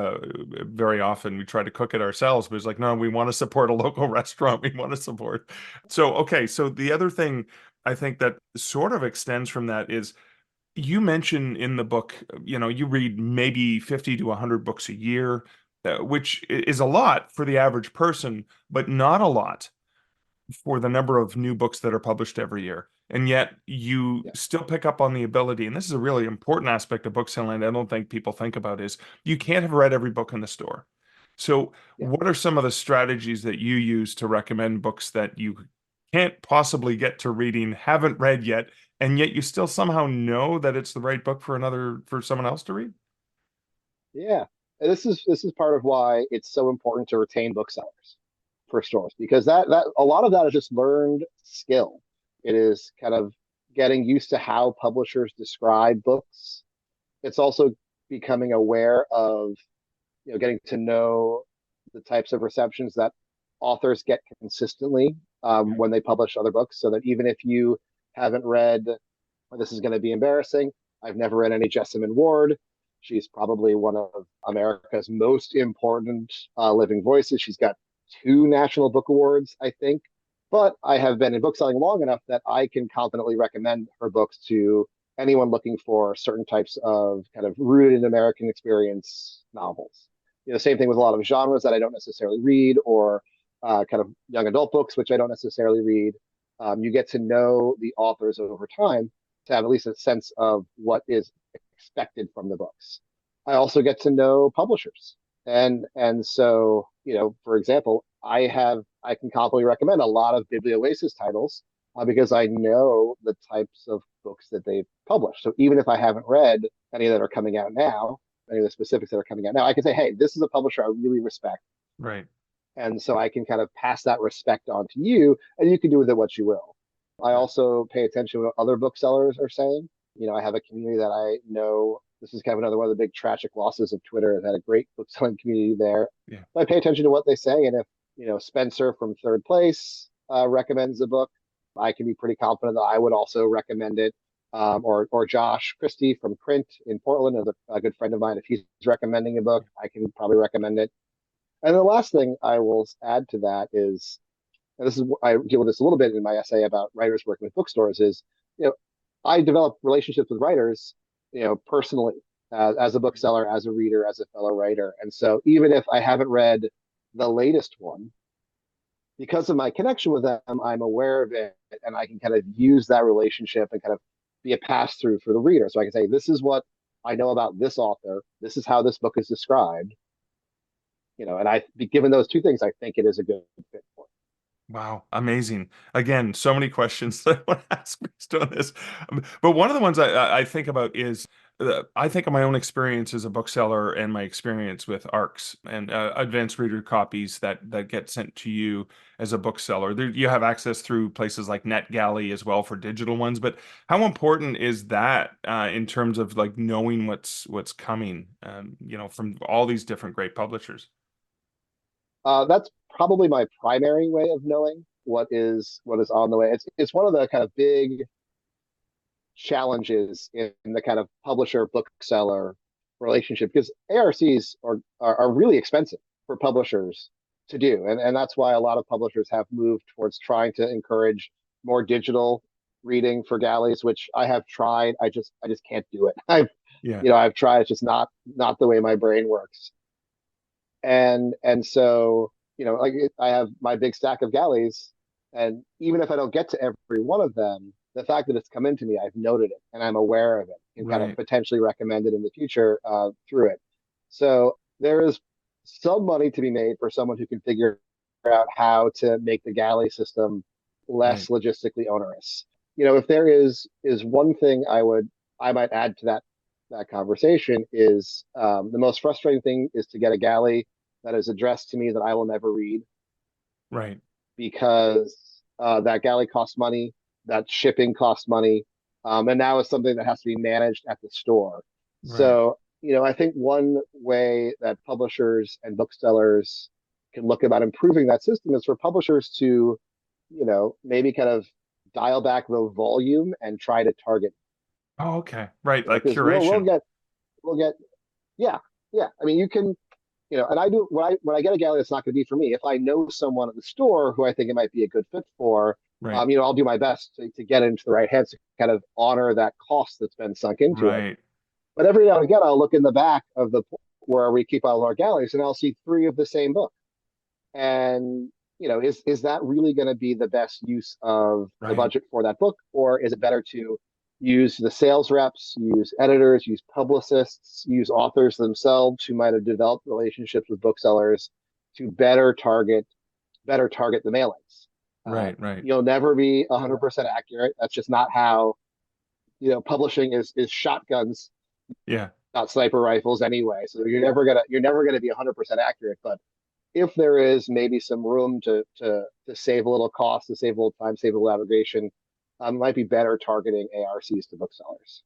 very often. We try to cook it ourselves, but it's like, no, we want to support a local restaurant. We want to support. So, okay. So the other thing I think that sort of extends from that is you mention in the book, you read maybe 50 to 100 books a year, which is a lot for the average person, but not a lot for the number of new books that are published every year. And yet you Yeah. still pick up on the ability, and this is a really important aspect of book selling I don't think people think about is you can't have read every book in the store. So Yeah. what are some of the strategies that you use to recommend books that you can't possibly get to reading, haven't read yet, and yet you still somehow know that it's the right book for someone else to read? Yeah. And this is part of why it's so important to retain booksellers for stores, because that a lot of that is just learned skill. It is kind of getting used to how publishers describe books. It's also becoming aware of, getting to know the types of receptions that authors get consistently. when they publish other books, so that even if you haven't read, this is going to be embarrassing, I've never read any Jessamine Ward. She's probably one of America's most important living voices. She's got 2 National Book Awards, I think. But I have been in bookselling long enough that I can confidently recommend her books to anyone looking for certain types of kind of rooted in American experience novels. Same thing with a lot of genres that I don't necessarily read, or kind of young adult books, which I don't necessarily read. You get to know the authors over time to have at least a sense of what is expected from the books. I also get to know publishers, and so for example, I can confidently recommend a lot of Biblioasis titles because I know the types of books that they've published. So even if I haven't read any that are coming out now, any of the specifics that are coming out now, I can say, hey, this is a publisher I really respect. Right. And so I can kind of pass that respect on to you, and you can do with it what you will. I also pay attention to what other booksellers are saying. I have a community that I know. This is kind of another one of the big tragic losses of Twitter. I've had a great bookselling community there. Yeah. I pay attention to what they say, and if Spencer from Third Place recommends a book, I can be pretty confident that I would also recommend it. Or Josh Christie from Print in Portland, a good friend of mine. If he's recommending a book, I can probably recommend it. And the last thing I will add to that is, and this is, I deal with this a little bit in my essay about writers working with bookstores, is I develop relationships with writers personally, as a bookseller, as a reader, as a fellow writer. And so even if I haven't read the latest one, because of my connection with them, I'm aware of it, and I can kind of use that relationship and kind of be a pass through for the reader. So I can say, this is what I know about this author. This is how this book is described. And given those 2 things, I think it is a good fit for it. Wow, amazing. Again, so many questions that I want to ask based on this. But one of the ones I think about is I think of my own experience as a bookseller and my experience with ARCs and advanced reader copies that get sent to you as a bookseller. You have access through places like NetGalley as well for digital ones. But how important is that in terms of like knowing what's coming, from all these different great publishers? That's probably my primary way of knowing what is on the way. It's one of the kind of big challenges in the kind of publisher bookseller relationship, because ARCs are really expensive for publishers to do, and that's why a lot of publishers have moved towards trying to encourage more digital reading for galleys, which I have tried. I just can't do it. I've tried. It's just not the way my brain works. And so like I have my big stack of galleys, and even if I don't get to every one of them, the fact that it's come into me, I've noted it and I'm aware of it, and kind of potentially recommend it in the future through it. So there is some money to be made for someone who can figure out how to make the galley system less logistically onerous. If there is one thing I might add to that conversation, is the most frustrating thing is to get a galley that is addressed to me that I will never read. Right. Because that galley costs money, that shipping costs money, and now it's something that has to be managed at the store. Right. So, I think one way that publishers and booksellers can look about improving that system is for publishers to, maybe kind of dial back the volume and try to target. Oh, okay. Right. Like curation. We'll get, yeah. I mean, you can, and I do when I get a galley that's not going to be for me. If I know someone at the store who I think it might be a good fit for, I'll do my best to get into the right hands to kind of honor that cost that's been sunk into it. But every now and again, I'll look in the back of where we keep all of our galleys, and I'll see 3 of the same book. And is that really going to be the best use of the budget for that book, or is it better to use the sales reps, use editors, use publicists, use authors themselves who might have developed relationships with booksellers to better target the mailings? Right. You'll never be 100% accurate. That's just not how publishing is shotguns, not sniper rifles anyway. So you're never gonna be 100% accurate. But if there is maybe some room to save a little cost, to save a little time, save a little aggregation, might be better targeting ARCs to booksellers.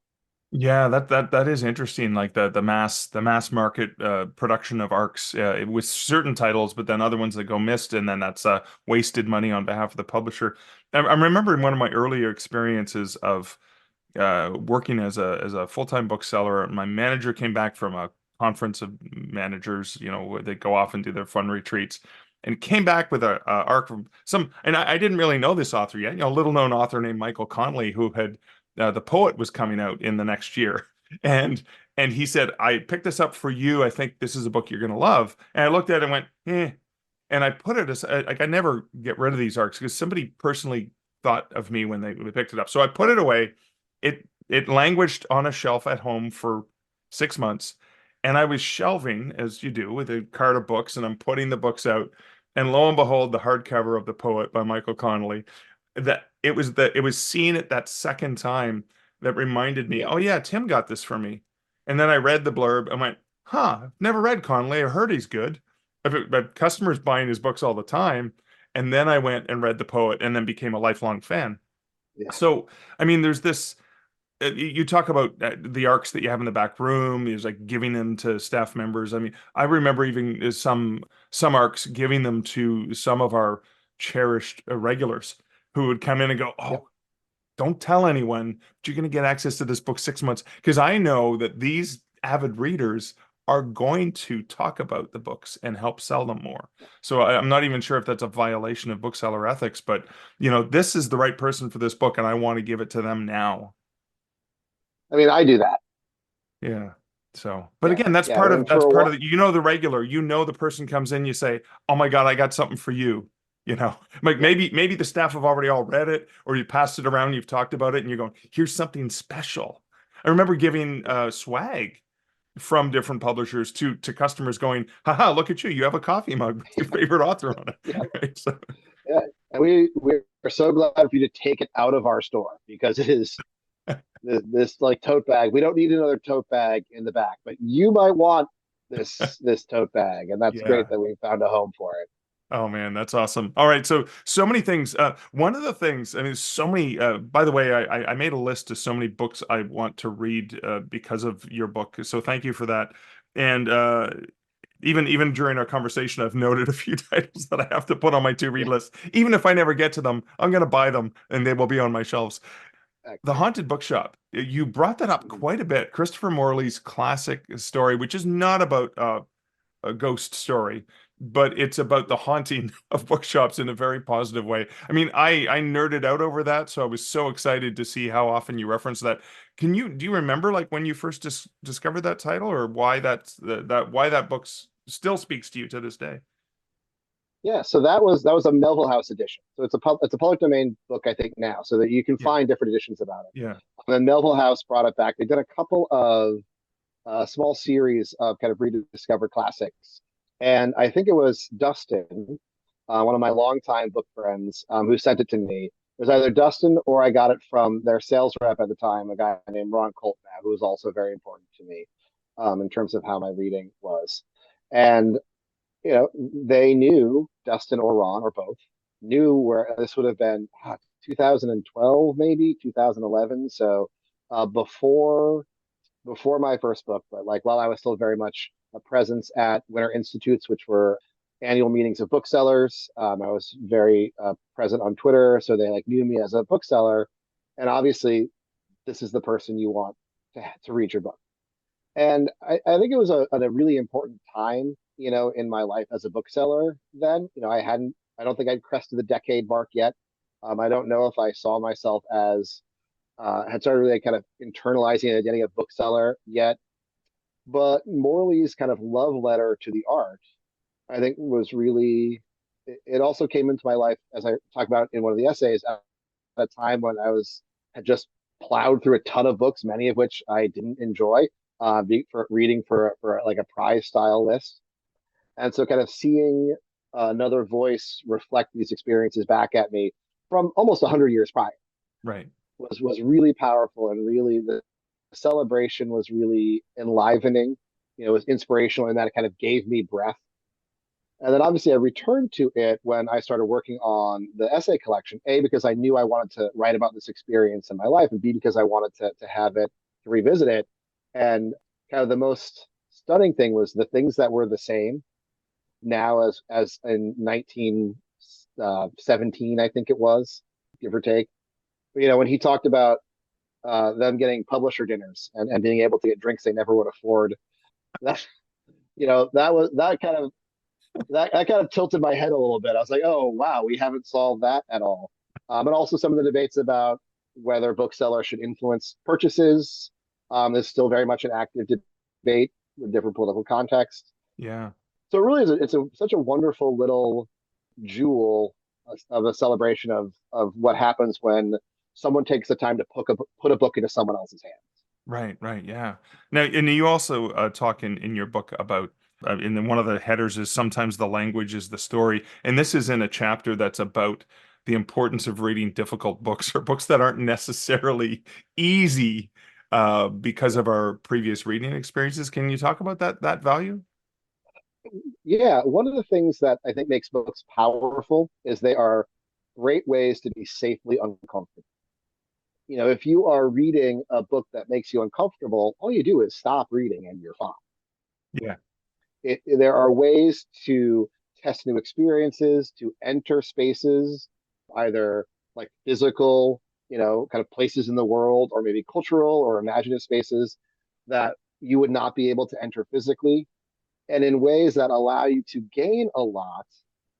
Yeah, that is interesting. Like the mass market production of arcs with certain titles, but then other ones that go missed, and then that's wasted money on behalf of the publisher. I'm remembering one of my earlier experiences of working as a full-time bookseller. My manager came back from a conference of managers, where they go off and do their fun retreats, and came back with a arc from some. And I didn't really know this author yet, a little-known author named Michael Connelly, who had The Poet was coming out in the next year, and and he said, "I picked this up for you. I think this is a book you're going to love." And I looked at it and went, "Eh." And I put it as like I never get rid of these arcs because somebody personally thought of me when they picked it up. So I put it away. It languished on a shelf at home for 6 months, and I was shelving as you do with a cart of books, and I'm putting the books out, and lo and behold, the hardcover of The Poet by Michael Connelly. That it was seeing it that second time that reminded me, Yeah. oh yeah, Tim got this for me. And then I read the blurb and went, huh, I've never read Connelly. I heard he's good. But customers buying his books all the time. And then I went and read The Poet and then became a lifelong fan. Yeah. So, I mean, there's this you talk about the arcs that you have in the back room. There's like giving them to staff members. I mean, I remember even some arcs giving them to some of our cherished regulars who would come in and go, Yep. "Oh, don't tell anyone, but you're going to get access to this book 6 months." Because I know that these avid readers are going to talk about the books and help sell them more. So I'm not even sure if that's a violation of bookseller ethics, but this is the right person for this book, and I want to give it to them now. I mean, I do that. Yeah. So, but Yeah. again, that's Yeah. part of And for that's a part of while, the, the regular, the person comes in, you say, "Oh my God, I got something for you." Like yeah. maybe the staff have already all read it, or you passed it around, you've talked about it, and you're going, "Here's something special." I remember giving swag from different publishers to customers, going, "Haha, look at you! You have a coffee mug with your favorite author on it." Yeah. Right? So, Yeah. And we're so glad for you to take it out of our store because it is this like tote bag. We don't need another tote bag in the back, but you might want this tote bag, and that's great yeah. that we found a home for it. Oh man, that's awesome. All right, so many things. One of the things, I mean, so many. By the way, I made a list of so many books I want to read because of your book. So thank you for that. And even during our conversation, I've noted a few titles that I have to put on my to read Yeah. list. Even if I never get to them, I'm going to buy them, and they will be on my shelves. The Excellent. Haunted Bookshop. You brought that up Mhm. quite a bit. Christopher Morley's classic story, which is not about a ghost story, but it's about the haunting of bookshops in a very positive way. I mean, I nerded out over that, so I was so excited to see how often you reference that. Do you remember like when you first discovered that title, or why why that still speaks to you to this day? Yeah, so that was a Melville House edition. So it's a public domain book, I think now, so that you can Yeah, find different editions about it. yeah, And then Melville House brought it back. They did a couple of small series of kind of rediscovered classics, and I think it was Dustin, one of my longtime book friends, who sent it to me. It was either Dustin or I got it from their sales rep at the time, a guy named Ron Coltman, who was also very important to me in terms of how my reading was. And they knew Dustin or Ron or both knew where this would have been 2012, maybe 2011. So before my first book, but like while I was still very much a presence at Winter Institutes, which were annual meetings of booksellers. I was very present on Twitter, so they like knew me as a bookseller, and obviously this is the person you want to read your book. And I think it was a really important time, in my life as a bookseller then. I don't think I'd crested the decade mark yet. I don't know if I saw myself as, had started really kind of internalizing an identity of bookseller yet. But Morley's kind of love letter to the art, I think was really, it also came into my life, as I talk about in one of the essays, at a time when had just plowed through a ton of books, many of which I didn't enjoy, for reading for like a prize style list. And so kind of seeing another voice reflect these experiences back at me from almost 100 years prior right. was really powerful, and really the celebration was really enlivening. It was inspirational, and that it kind of gave me breath. And then obviously I returned to it when I started working on the essay collection. A, because I knew I wanted to write about this experience in my life, and B, because I wanted to have it to revisit it. And kind of the most stunning thing was the things that were the same now as in 1917, I think it was, give or take. But, when he talked about them getting publisher dinners and being able to get drinks they never would afford, that that was that kind of tilted my head a little bit. I was like, oh wow, we haven't solved that at all. But also some of the debates about whether booksellers should influence purchases is still very much an active debate with different political contexts. Yeah. So it really is such a wonderful little jewel of a celebration of what happens when someone takes the time to put a book into someone else's hands. Right, yeah. Now, and you also talk in your book about, and then one of the headers is sometimes the language is the story. And this is in a chapter that's about the importance of reading difficult books or books that aren't necessarily easy because of our previous reading experiences. Can you talk about that value? Yeah, one of the things that I think makes books powerful is they are great ways to be safely uncomfortable. If you are reading a book that makes you uncomfortable, all you do is stop reading and you're fine. Yeah. There are ways to test new experiences, to enter spaces, either like physical, kind of places in the world, or maybe cultural or imaginative spaces that you would not be able to enter physically, and in ways that allow you to gain a lot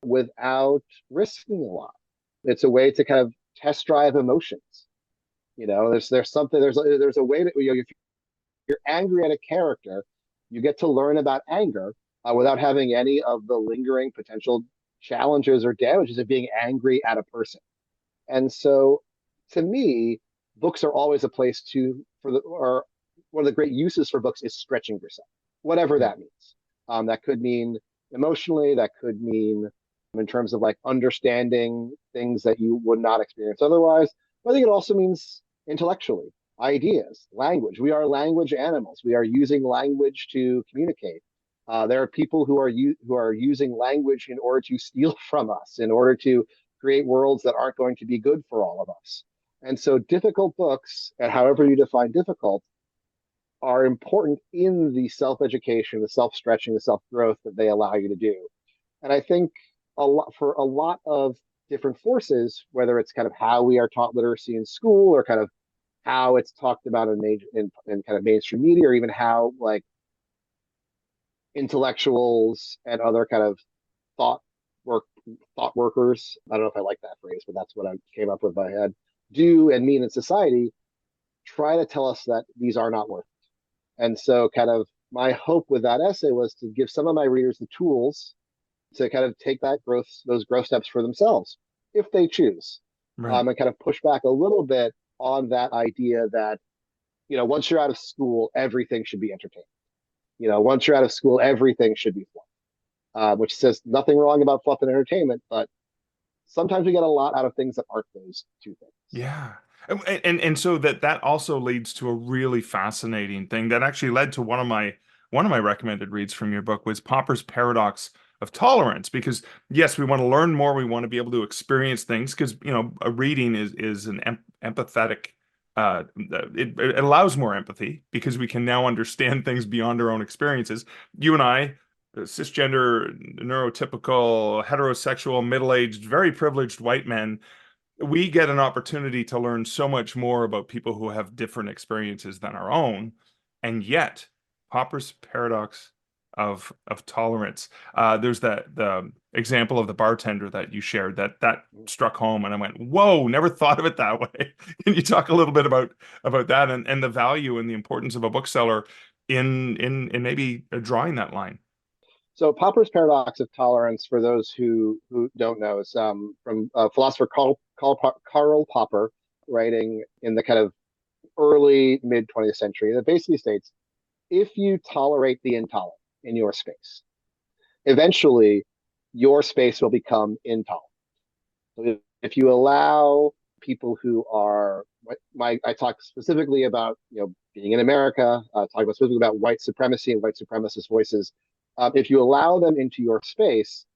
without risking a lot. It's a way to kind of test drive emotions. There's something there's a way that if you're angry at a character, you get to learn about anger without having any of the lingering potential challenges or damages of being angry at a person. And so, to me, books are always a place or one of the great uses for books is stretching yourself, whatever that means. That could mean emotionally, that could mean in terms of like understanding things that you would not experience otherwise. But I think it also means intellectually, ideas, language. We are language animals. We are using language to communicate. There are people who are using language in order to steal from us, in order to create worlds that aren't going to be good for all of us. And so difficult books, and however you define difficult, are important in the self-education, the self-stretching, the self-growth that they allow you to do. And I think for a lot of different forces, whether it's kind of how we are taught literacy in school or kind of how it's talked about in kind of mainstream media, or even how like intellectuals and other kind of thought thought workers, I don't know if I like that phrase, but that's what I came up with in my head, do and mean in society, try to tell us that these are not worth it. And so kind of my hope with that essay was to give some of my readers the tools to kind of take those growth steps for themselves, if they choose. Right. And kind of push back a little bit on that idea that, once you're out of school, everything should be entertainment. Once you're out of school, everything should be fun, which says nothing wrong about fluff and entertainment, but sometimes we get a lot out of things that aren't those two things. Yeah. And so that also leads to a really fascinating thing that actually led to one of my recommended reads from your book was Popper's Paradox of Tolerance, because yes, we want to learn more, we want to be able to experience things because a reading is an empathetic it allows more empathy because we can now understand things beyond our own experiences. You and I, cisgender, neurotypical, heterosexual, middle-aged, very privileged white men, we get an opportunity to learn so much more about people who have different experiences than our own. And yet, Popper's paradox of tolerance. There's the example of the bartender that you shared that struck home, and I went, "Whoa, never thought of it that way." Can you talk a little bit about that and the value and the importance of a bookseller in maybe drawing that line? So Popper's paradox of tolerance, for those who don't know, is from philosopher Karl Popper, writing in the kind of early mid 20th century, that basically states, if you tolerate the intolerant in your space, eventually your space will become intolerant. So if you allow people who are I talk specifically about being in America, talk about specifically about white supremacy and white supremacist voices. If you allow them into your space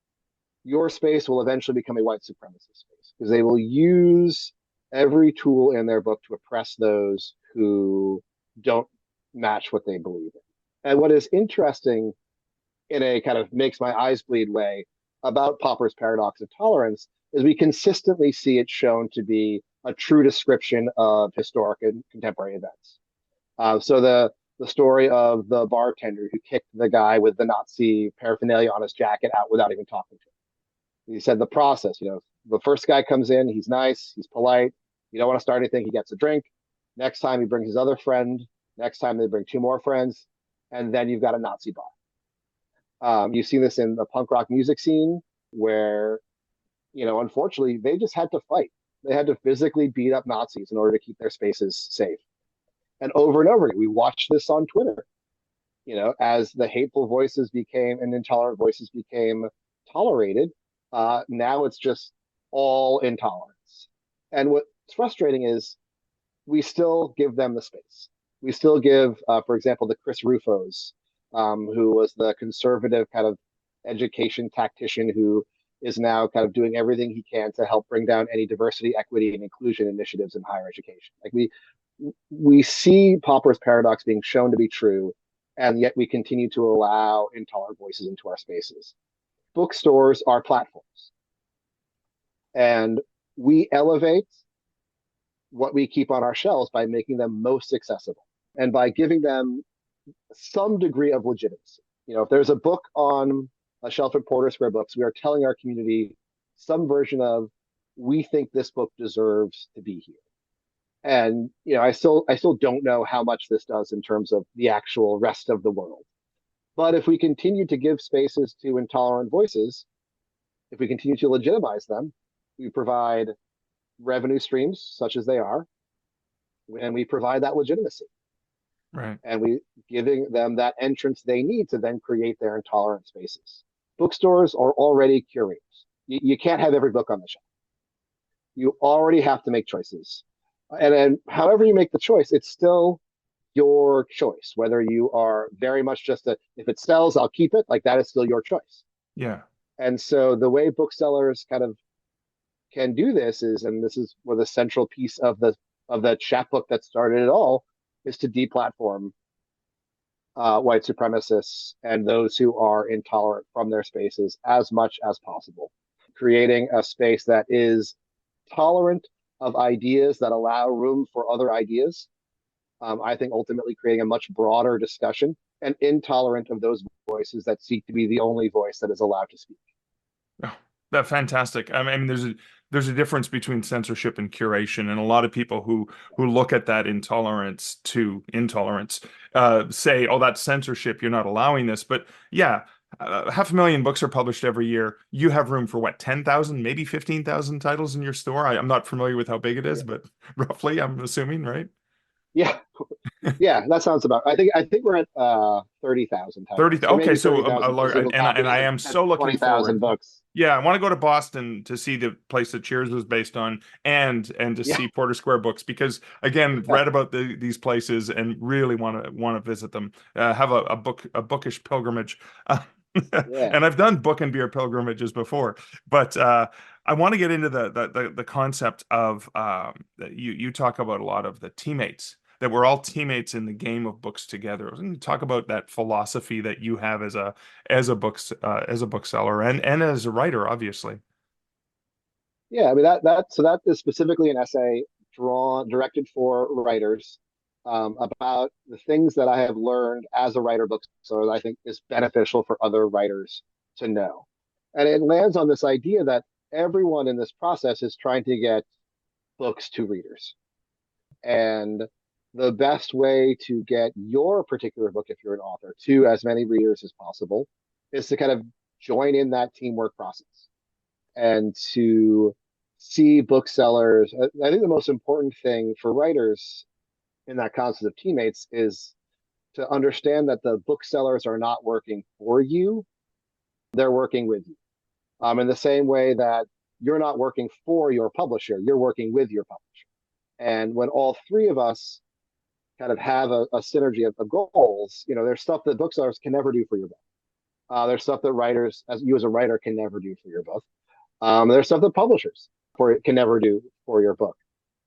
will eventually become a white supremacist space because they will use every tool in their book to oppress those who don't match what they believe in. And what is interesting in a kind of makes my eyes bleed way about Popper's paradox of tolerance is we consistently see it shown to be a true description of historic and contemporary events. So the story of the bartender who kicked the guy with the Nazi paraphernalia on his jacket out without even talking to him. He said the process, the first guy comes in, he's nice, he's polite, you don't want to start anything, he gets a drink. Next time he brings his other friend. Next time they bring two more friends, and then you've got a Nazi bar. You've seen this in the punk rock music scene where, unfortunately, they just had to fight. They had to physically beat up Nazis in order to keep their spaces safe. And over again, we watched this on Twitter, as the hateful voices became and intolerant voices became tolerated. Now it's just all intolerance. And what's frustrating is we still give them the space. We still give, for example, the Chris Rufos, who was the conservative kind of education tactician who is now kind of doing everything he can to help bring down any diversity, equity, and inclusion initiatives in higher education. Like we see Popper's paradox being shown to be true, and yet we continue to allow intolerant voices into our spaces. Bookstores are platforms, and we elevate what we keep on our shelves by making them most accessible and by giving them some degree of legitimacy. If there's a book on a shelf at Porter Square Books, we are telling our community some version of, we think this book deserves to be here. And I still don't know how much this does in terms of the actual rest of the world. But if we continue to give spaces to intolerant voices, if we continue to legitimize them, we provide revenue streams such as they are, and we provide that legitimacy. Right. And we giving them that entrance they need to then create their intolerant spaces. Bookstores are already curators. You can't have every book on the shelf. You already have to make choices. And however you make the choice, it's still your choice. Whether you are very much just if it sells, I'll keep it, like that is still your choice. Yeah. And so the way booksellers kind of can do this is, and this is where the central piece of the chapbook that started it all, is to deplatform white supremacists and those who are intolerant from their spaces as much as possible, creating a space that is tolerant of ideas that allow room for other ideas. I think ultimately creating a much broader discussion, and intolerant of those voices that seek to be the only voice that is allowed to speak. Oh, that's fantastic. I mean, there's a difference between censorship and curation, and a lot of people who look at that intolerance to intolerance say, "Oh, that's censorship. You're not allowing this." But yeah, 500,000 books are published every year. You have room for what, 10,000, maybe 15,000 titles in your store? I'm not familiar with how big it is, but roughly, I'm assuming, right? Yeah, yeah, that sounds about. I think we're at 30,000 30. titles, so Okay, maybe so thirty thousand physical and copies I and am so looking 20,000 forward. books. Yeah, I want to go to Boston to see the place that Cheers was based on, and to Yeah, see Porter Square Books, because again, yeah, read about these places and really want to visit them. Have a bookish pilgrimage, yeah. and I've done book and beer pilgrimages before, but I want to get into the concept of you talk about a lot of the teammates, that we're all teammates in the game of books together. And talk about that philosophy that you have as a bookseller and as a writer, obviously. Yeah, I mean that is specifically an essay directed for writers, about the things that I have learned as a writer bookseller that I think is beneficial for other writers to know. And it lands on this idea that everyone in this process is trying to get books to readers. And the best way to get your particular book, if you're an author, to as many readers as possible is to kind of join in that teamwork process and to see booksellers. I think the most important thing for writers in that concept of teammates is to understand that the booksellers are not working for you, they're working with you. In the same way that you're not working for your publisher, you're working with your publisher. And when all three of us kind of have a synergy of goals, there's stuff that booksellers can never do for your book. There's stuff that writers, as you as a writer, can never do for your book. There's stuff that publishers can never do for your book.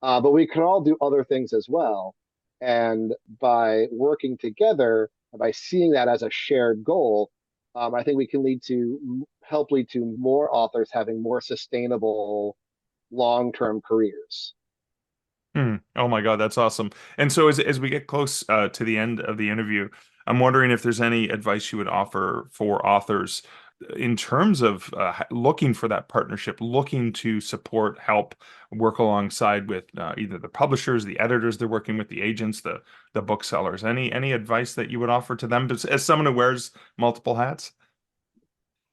But we can all do other things as well. And by working together, and by seeing that as a shared goal, I think we can help lead to more authors having more sustainable long-term careers. Hmm. Oh my God, that's awesome. And so as we get close to the end of the interview, I'm wondering if there's any advice you would offer for authors in terms of looking for that partnership, looking to support, help, work alongside with either the publishers, the editors they're working with, the agents, the booksellers. Any advice that you would offer to them as someone who wears multiple hats?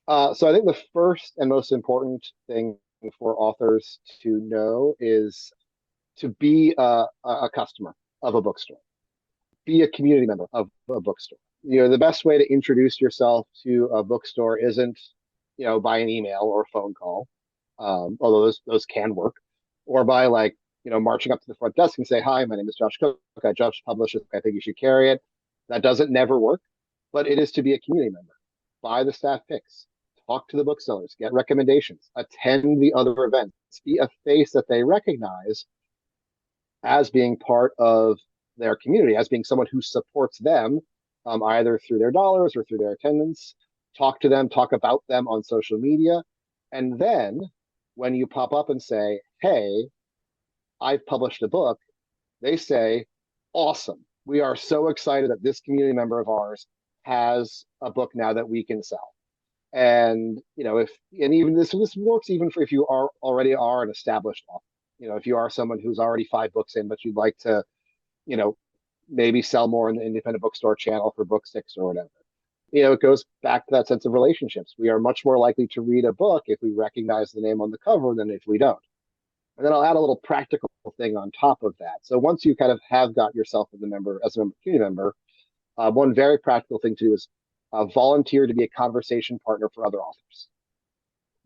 So I think the first and most important thing for authors to know is to be a customer of a bookstore, be a community member of a bookstore. The best way to introduce yourself to a bookstore isn't, by an email or a phone call, although those can work, or by marching up to the front desk and say, "Hi, my name is Josh Cook. I just published it. I think you should carry it." That doesn't never work, but it is to be a community member. Buy the staff picks, talk to the booksellers, get recommendations, attend the other events, be a face that they recognize as being part of their community, as being someone who supports them, either through their dollars or through their attendance. Talk to them, talk about them on social media. And then when you pop up and say, "Hey, I've published a book," they say, "Awesome. We are so excited that this community member of ours has a book now that we can sell." And if and even this works even for if you already are an established author. If you are someone who's already 5 books in, but you'd like to, you know, maybe sell more in the independent bookstore channel for book 6 or whatever. It goes back to that sense of relationships. We are much more likely to read a book if we recognize the name on the cover than if we don't. And then I'll add a little practical thing on top of that. So once you kind of have got yourself as a community member, one very practical thing to do is volunteer to be a conversation partner for other authors.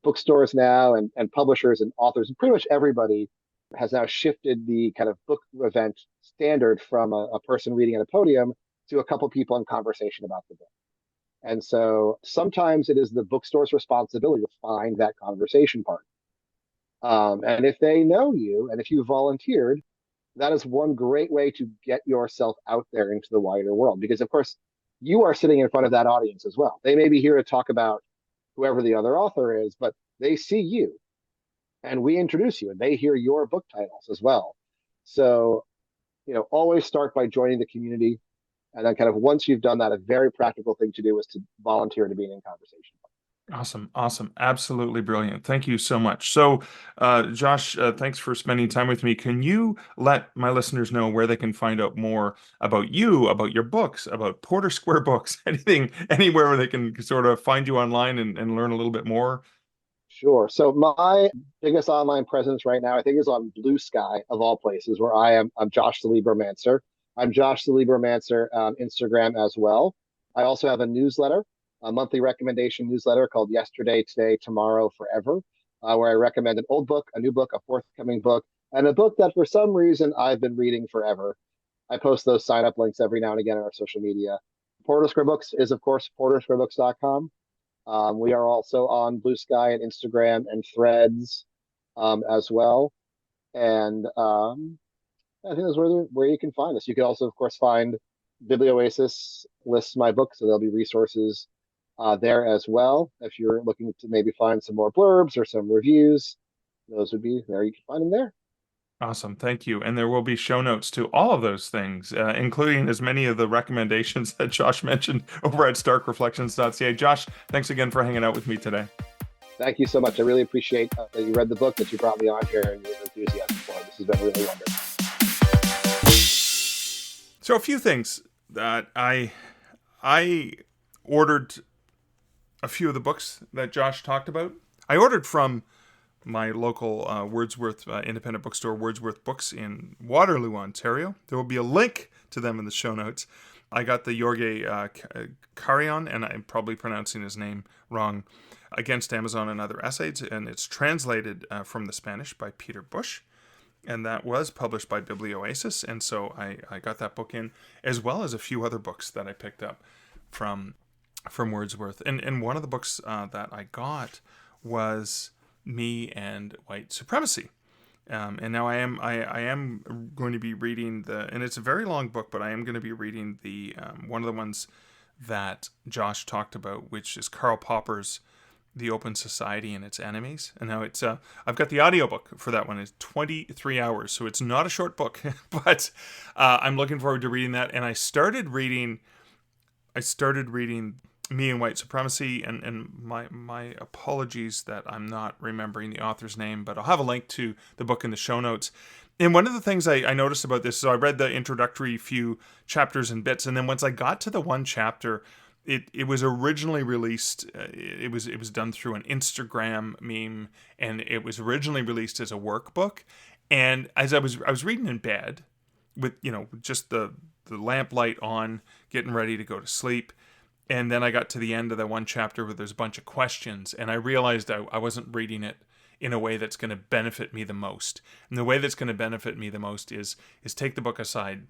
Bookstores now and publishers and authors and pretty much everybody has now shifted the kind of book event standard from a person reading at a podium to a couple people in conversation about the book. And so sometimes it is the bookstore's responsibility to find that conversation partner. And if they know you and if you volunteered, that is one great way to get yourself out there into the wider world. Because, of course, you are sitting in front of that audience as well. They may be here to talk about whoever the other author is, but they see you and we introduce you and they hear your book titles as well. So, always start by joining the community. And then kind of once you've done that, a very practical thing to do is to volunteer to be in conversation. Awesome, awesome, absolutely brilliant. Thank you so much. So, Josh, thanks for spending time with me. Can you let my listeners know where they can find out more about you, about your books, about Porter Square Books, anything, anywhere where they can sort of find you online and learn a little bit more? Sure. So my biggest online presence right now, I think, is on Blue Sky of all places, where I'm Josh the Libromancer. I'm Josh the Libromancer on Instagram as well. I also have a newsletter, a monthly recommendation newsletter called Yesterday, Today, Tomorrow, Forever, where I recommend an old book, a new book, a forthcoming book, and a book that for some reason I've been reading forever. I post those sign up links every now and again on our social media. Porter Square Books is, of course, portersquarebooks.com. We are also on Blue Sky and Instagram and Threads as well. And I think that's where you can find us. You can also, of course, find Biblioasis lists my book, so there'll be resources there as well. If you're looking to maybe find some more blurbs or some reviews, those would be there. You can find them there. Awesome. Thank you. And there will be show notes to all of those things, including as many of the recommendations that Josh mentioned over at starkreflections.ca. Josh, thanks again for hanging out with me today. Thank you so much. I really appreciate that you read the book, that you brought me on here, and your enthusiasm for it. This has been really wonderful. So a few things that I ordered a few of the books that Josh talked about. I ordered from my local Wordsworth independent bookstore, Wordsworth Books in Waterloo, Ontario. There will be a link to them in the show notes. I got the Jorge Carrion, and I'm probably pronouncing his name wrong, Against Amazon and Other Essays, and it's translated from the Spanish by Peter Bush, and that was published by Biblioasis, and so I got that book in, as well as a few other books that I picked up from Wordsworth. And one of the books that I got was Me and White Supremacy. And now I am going to be reading and it's a very long book, but I am going to be reading the one of the ones that Josh talked about, which is Karl Popper's The Open Society and Its Enemies. And now it's I've got the audiobook for that one. It's 23 hours, so it's not a short book, but I'm looking forward to reading that. And I started reading Me and White Supremacy, and my apologies that I'm not remembering the author's name, but I'll have a link to the book in the show notes. And one of the things I noticed about this, so I read the introductory few chapters and bits, and then once I got to the one chapter, it was originally released, it was done through an Instagram meme, and it was originally released as a workbook. And as I was reading in bed with, just the lamp light on, getting ready to go to sleep. And then I got to the end of the one chapter where there's a bunch of questions, and I realized I wasn't reading it in a way that's going to benefit me the most. And the way that's going to benefit me the most is take the book aside,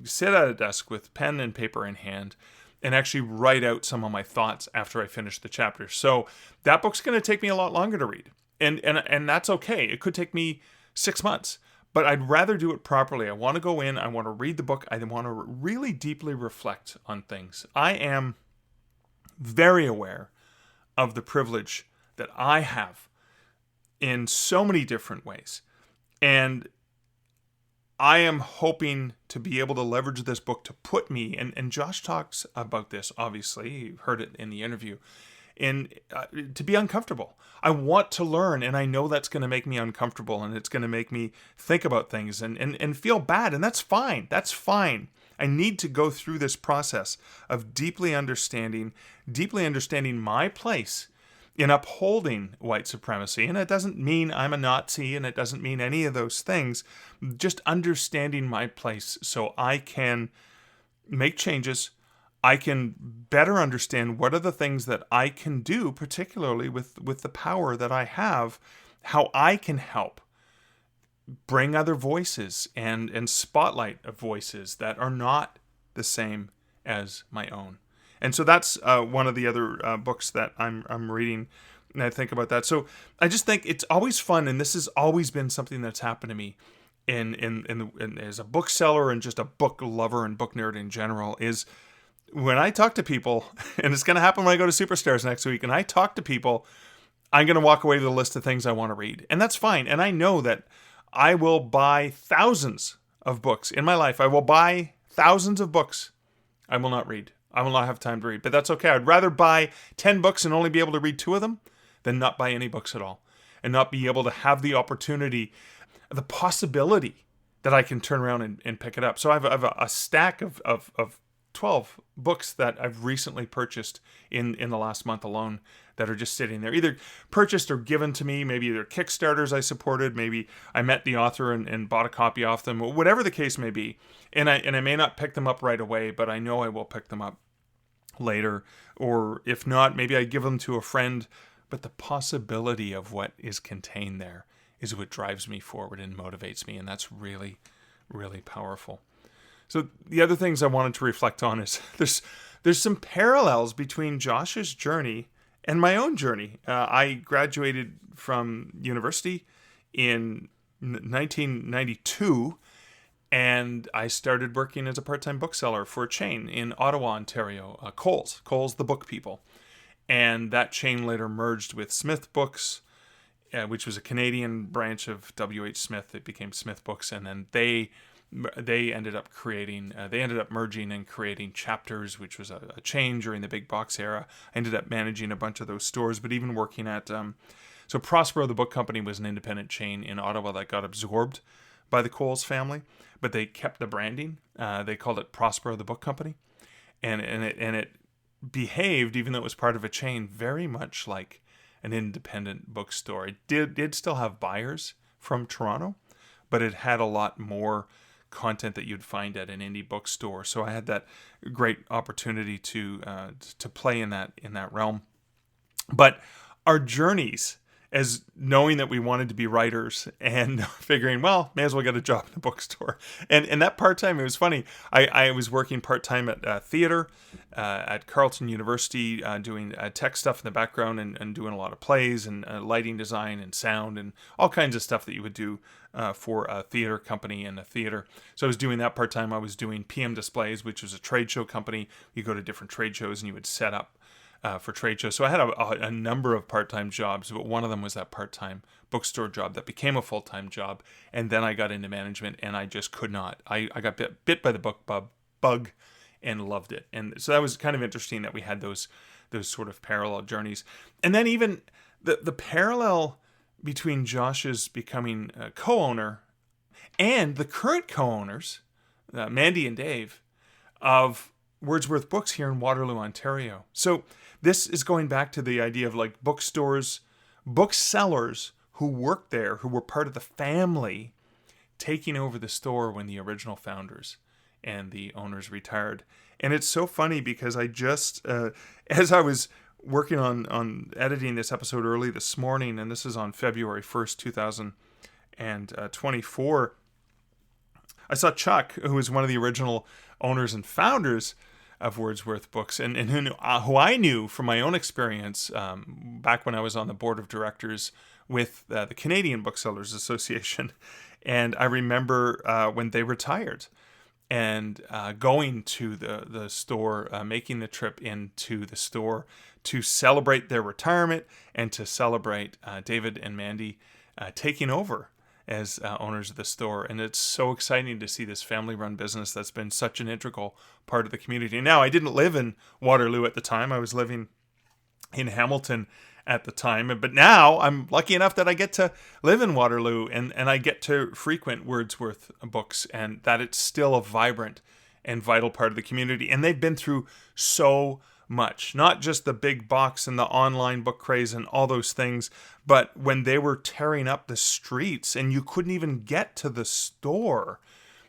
sit at a desk with pen and paper in hand, and actually write out some of my thoughts after I finish the chapter. So that book's going to take me a lot longer to read, and that's okay. It could take me 6 months. But I'd rather do it properly. I want to go in, I want to read the book, I want to really deeply reflect on things. I am very aware of the privilege that I have in so many different ways. And I am hoping to be able to leverage this book to put me, and Josh talks about this, obviously, you heard it in the interview, to be uncomfortable. I want to learn, and I know that's going to make me uncomfortable, and it's going to make me think about things and feel bad, and that's fine. That's fine. I need to go through this process of deeply understanding my place in upholding white supremacy. And it doesn't mean I'm a Nazi, and it doesn't mean any of those things. Just understanding my place so I can make changes. I can better understand what are the things that I can do, particularly with the power that I have, how I can help bring other voices and spotlight of voices that are not the same as my own. And so that's one of the other books that I'm reading, and I think about that. So I just think it's always fun, and this has always been something that's happened to me in as a bookseller and just a book lover and book nerd in general, is when I talk to people, and it's going to happen when I go to Superstars next week, and I talk to people, I'm going to walk away with a list of things I want to read. And that's fine. And I know that I will buy thousands of books in my life. I will buy thousands of books I will not read. I will not have time to read. But that's okay. I'd rather buy 10 books and only be able to read 2 of them than not buy any books at all and not be able to have the opportunity, the possibility that I can turn around and pick it up. So I have a stack of 12 books that I've recently purchased in the last month alone that are just sitting there, either purchased or given to me. Maybe they're Kickstarters I supported. Maybe I met the author and bought a copy off them, whatever the case may be. And I may not pick them up right away, but I know I will pick them up later. Or if not, maybe I give them to a friend. But the possibility of what is contained there is what drives me forward and motivates me. And that's really, really powerful. So the other things I wanted to reflect on is there's some parallels between Josh's journey and my own journey. I graduated from university in 1992, and I started working as a part-time bookseller for a chain in Ottawa, Ontario, Coles the Book People. And that chain later merged with Smith Books, which was a Canadian branch of W.H. Smith. It became Smith Books, and then they ended up merging and creating Chapters, which was a chain during the big box era. I ended up managing a bunch of those stores, but even working at so Prospero the Book Company was an independent chain in Ottawa that got absorbed by the Coles family, but they kept the branding. They called it Prospero the Book Company, and it behaved, even though it was part of a chain, very much like an independent bookstore. It did still have buyers from Toronto, but it had a lot more content that you'd find at an indie bookstore. So I had that great opportunity to play in that realm. But our journeys, as knowing that we wanted to be writers and figuring, well, may as well get a job in a bookstore. And that part-time, it was funny. I was working part-time at theater at Carleton University, doing tech stuff in the background and doing a lot of plays and lighting design and sound and all kinds of stuff that you would do for a theater company and a theater. So I was doing that part-time. I was doing PM Displays, which was a trade show company. You go to different trade shows and you would set up for trade shows. So I had a number of part-time jobs, but one of them was that part-time bookstore job that became a full-time job. And then I got into management and I just could not. I got bit by the book bug and loved it. And so that was kind of interesting that we had those sort of parallel journeys. And then even the parallel between Josh's becoming a co-owner and the current co-owners, Mandy and Dave, of Wordsworth Books here in Waterloo, Ontario. So this is going back to the idea of like bookstores, booksellers who worked there, who were part of the family, taking over the store when the original founders and the owners retired. And it's so funny because I just, as I was working on editing this episode early this morning, and this is on February 1st, 2024, I saw Chuck, who was one of the original owners and founders of Wordsworth Books, and who I knew from my own experience back when I was on the board of directors with the Canadian Booksellers Association. And I remember when they retired and going to the store, making the trip into the store to celebrate their retirement and to celebrate David and Mandy taking over as owners of the store. And it's so exciting to see this family-run business that's been such an integral part of the community. Now, I didn't live in Waterloo at the time. I was living in Hamilton at the time. But now I'm lucky enough that I get to live in Waterloo and I get to frequent Wordsworth Books, and that it's still a vibrant and vital part of the community. And they've been through so much, not just the big box and the online book craze and all those things, but when they were tearing up the streets and you couldn't even get to the store.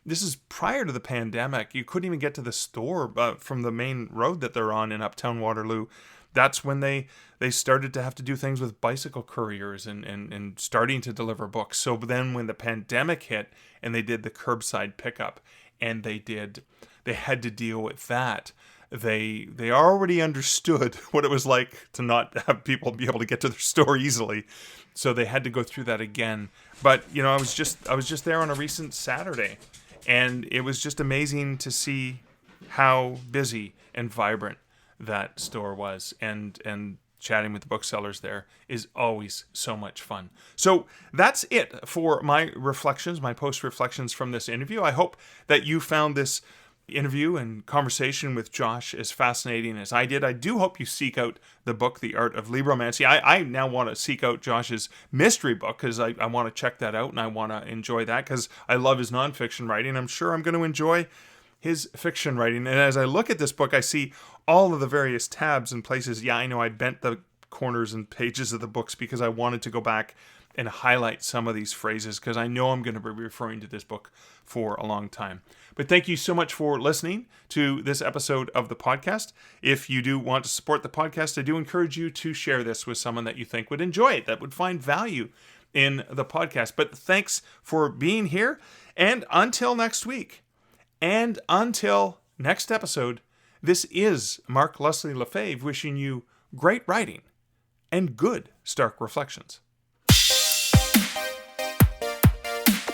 This is prior to the pandemic. You couldn't even get to the store from the main road that they're on in Uptown Waterloo. That's when they started to have to do things with bicycle couriers and starting to deliver books. So then when the pandemic hit and they did the curbside pickup and they had to deal with that, they already understood what it was like to not have people be able to get to their store easily. So they had to go through that again. But, you know, I was just there on a recent Saturday, and it was just amazing to see how busy and vibrant that store was, and chatting with the booksellers there is always so much fun. So that's it for my reflections, my post reflections from this interview. I hope that you found this interview and conversation with Josh as fascinating as I did. I do hope you seek out the book, The Art of Libromancy. I now want to seek out Josh's mystery book because I want to check that out and I want to enjoy that because I love his nonfiction writing. I'm sure I'm going to enjoy his fiction writing. And as I look at this book, I see all of the various tabs and places. Yeah, I know I bent the corners and pages of the books because I wanted to go back and highlight some of these phrases because I know I'm going to be referring to this book for a long time. But thank you so much for listening to this episode of the podcast. If you do want to support the podcast, I do encourage you to share this with someone that you think would enjoy it, that would find value in the podcast. But thanks for being here. And until next week, and until next episode, this is Mark Leslie Lefebvre wishing you great writing and good Stark Reflections.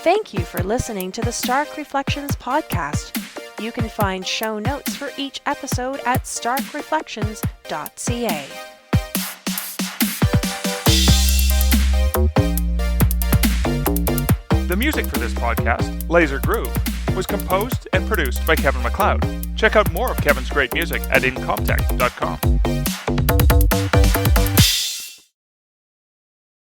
Thank you for listening to the Stark Reflections podcast. You can find show notes for each episode at starkreflections.ca. The music for this podcast, Laser Groove, was composed and produced by Kevin MacLeod. Check out more of Kevin's great music at incomptech.com.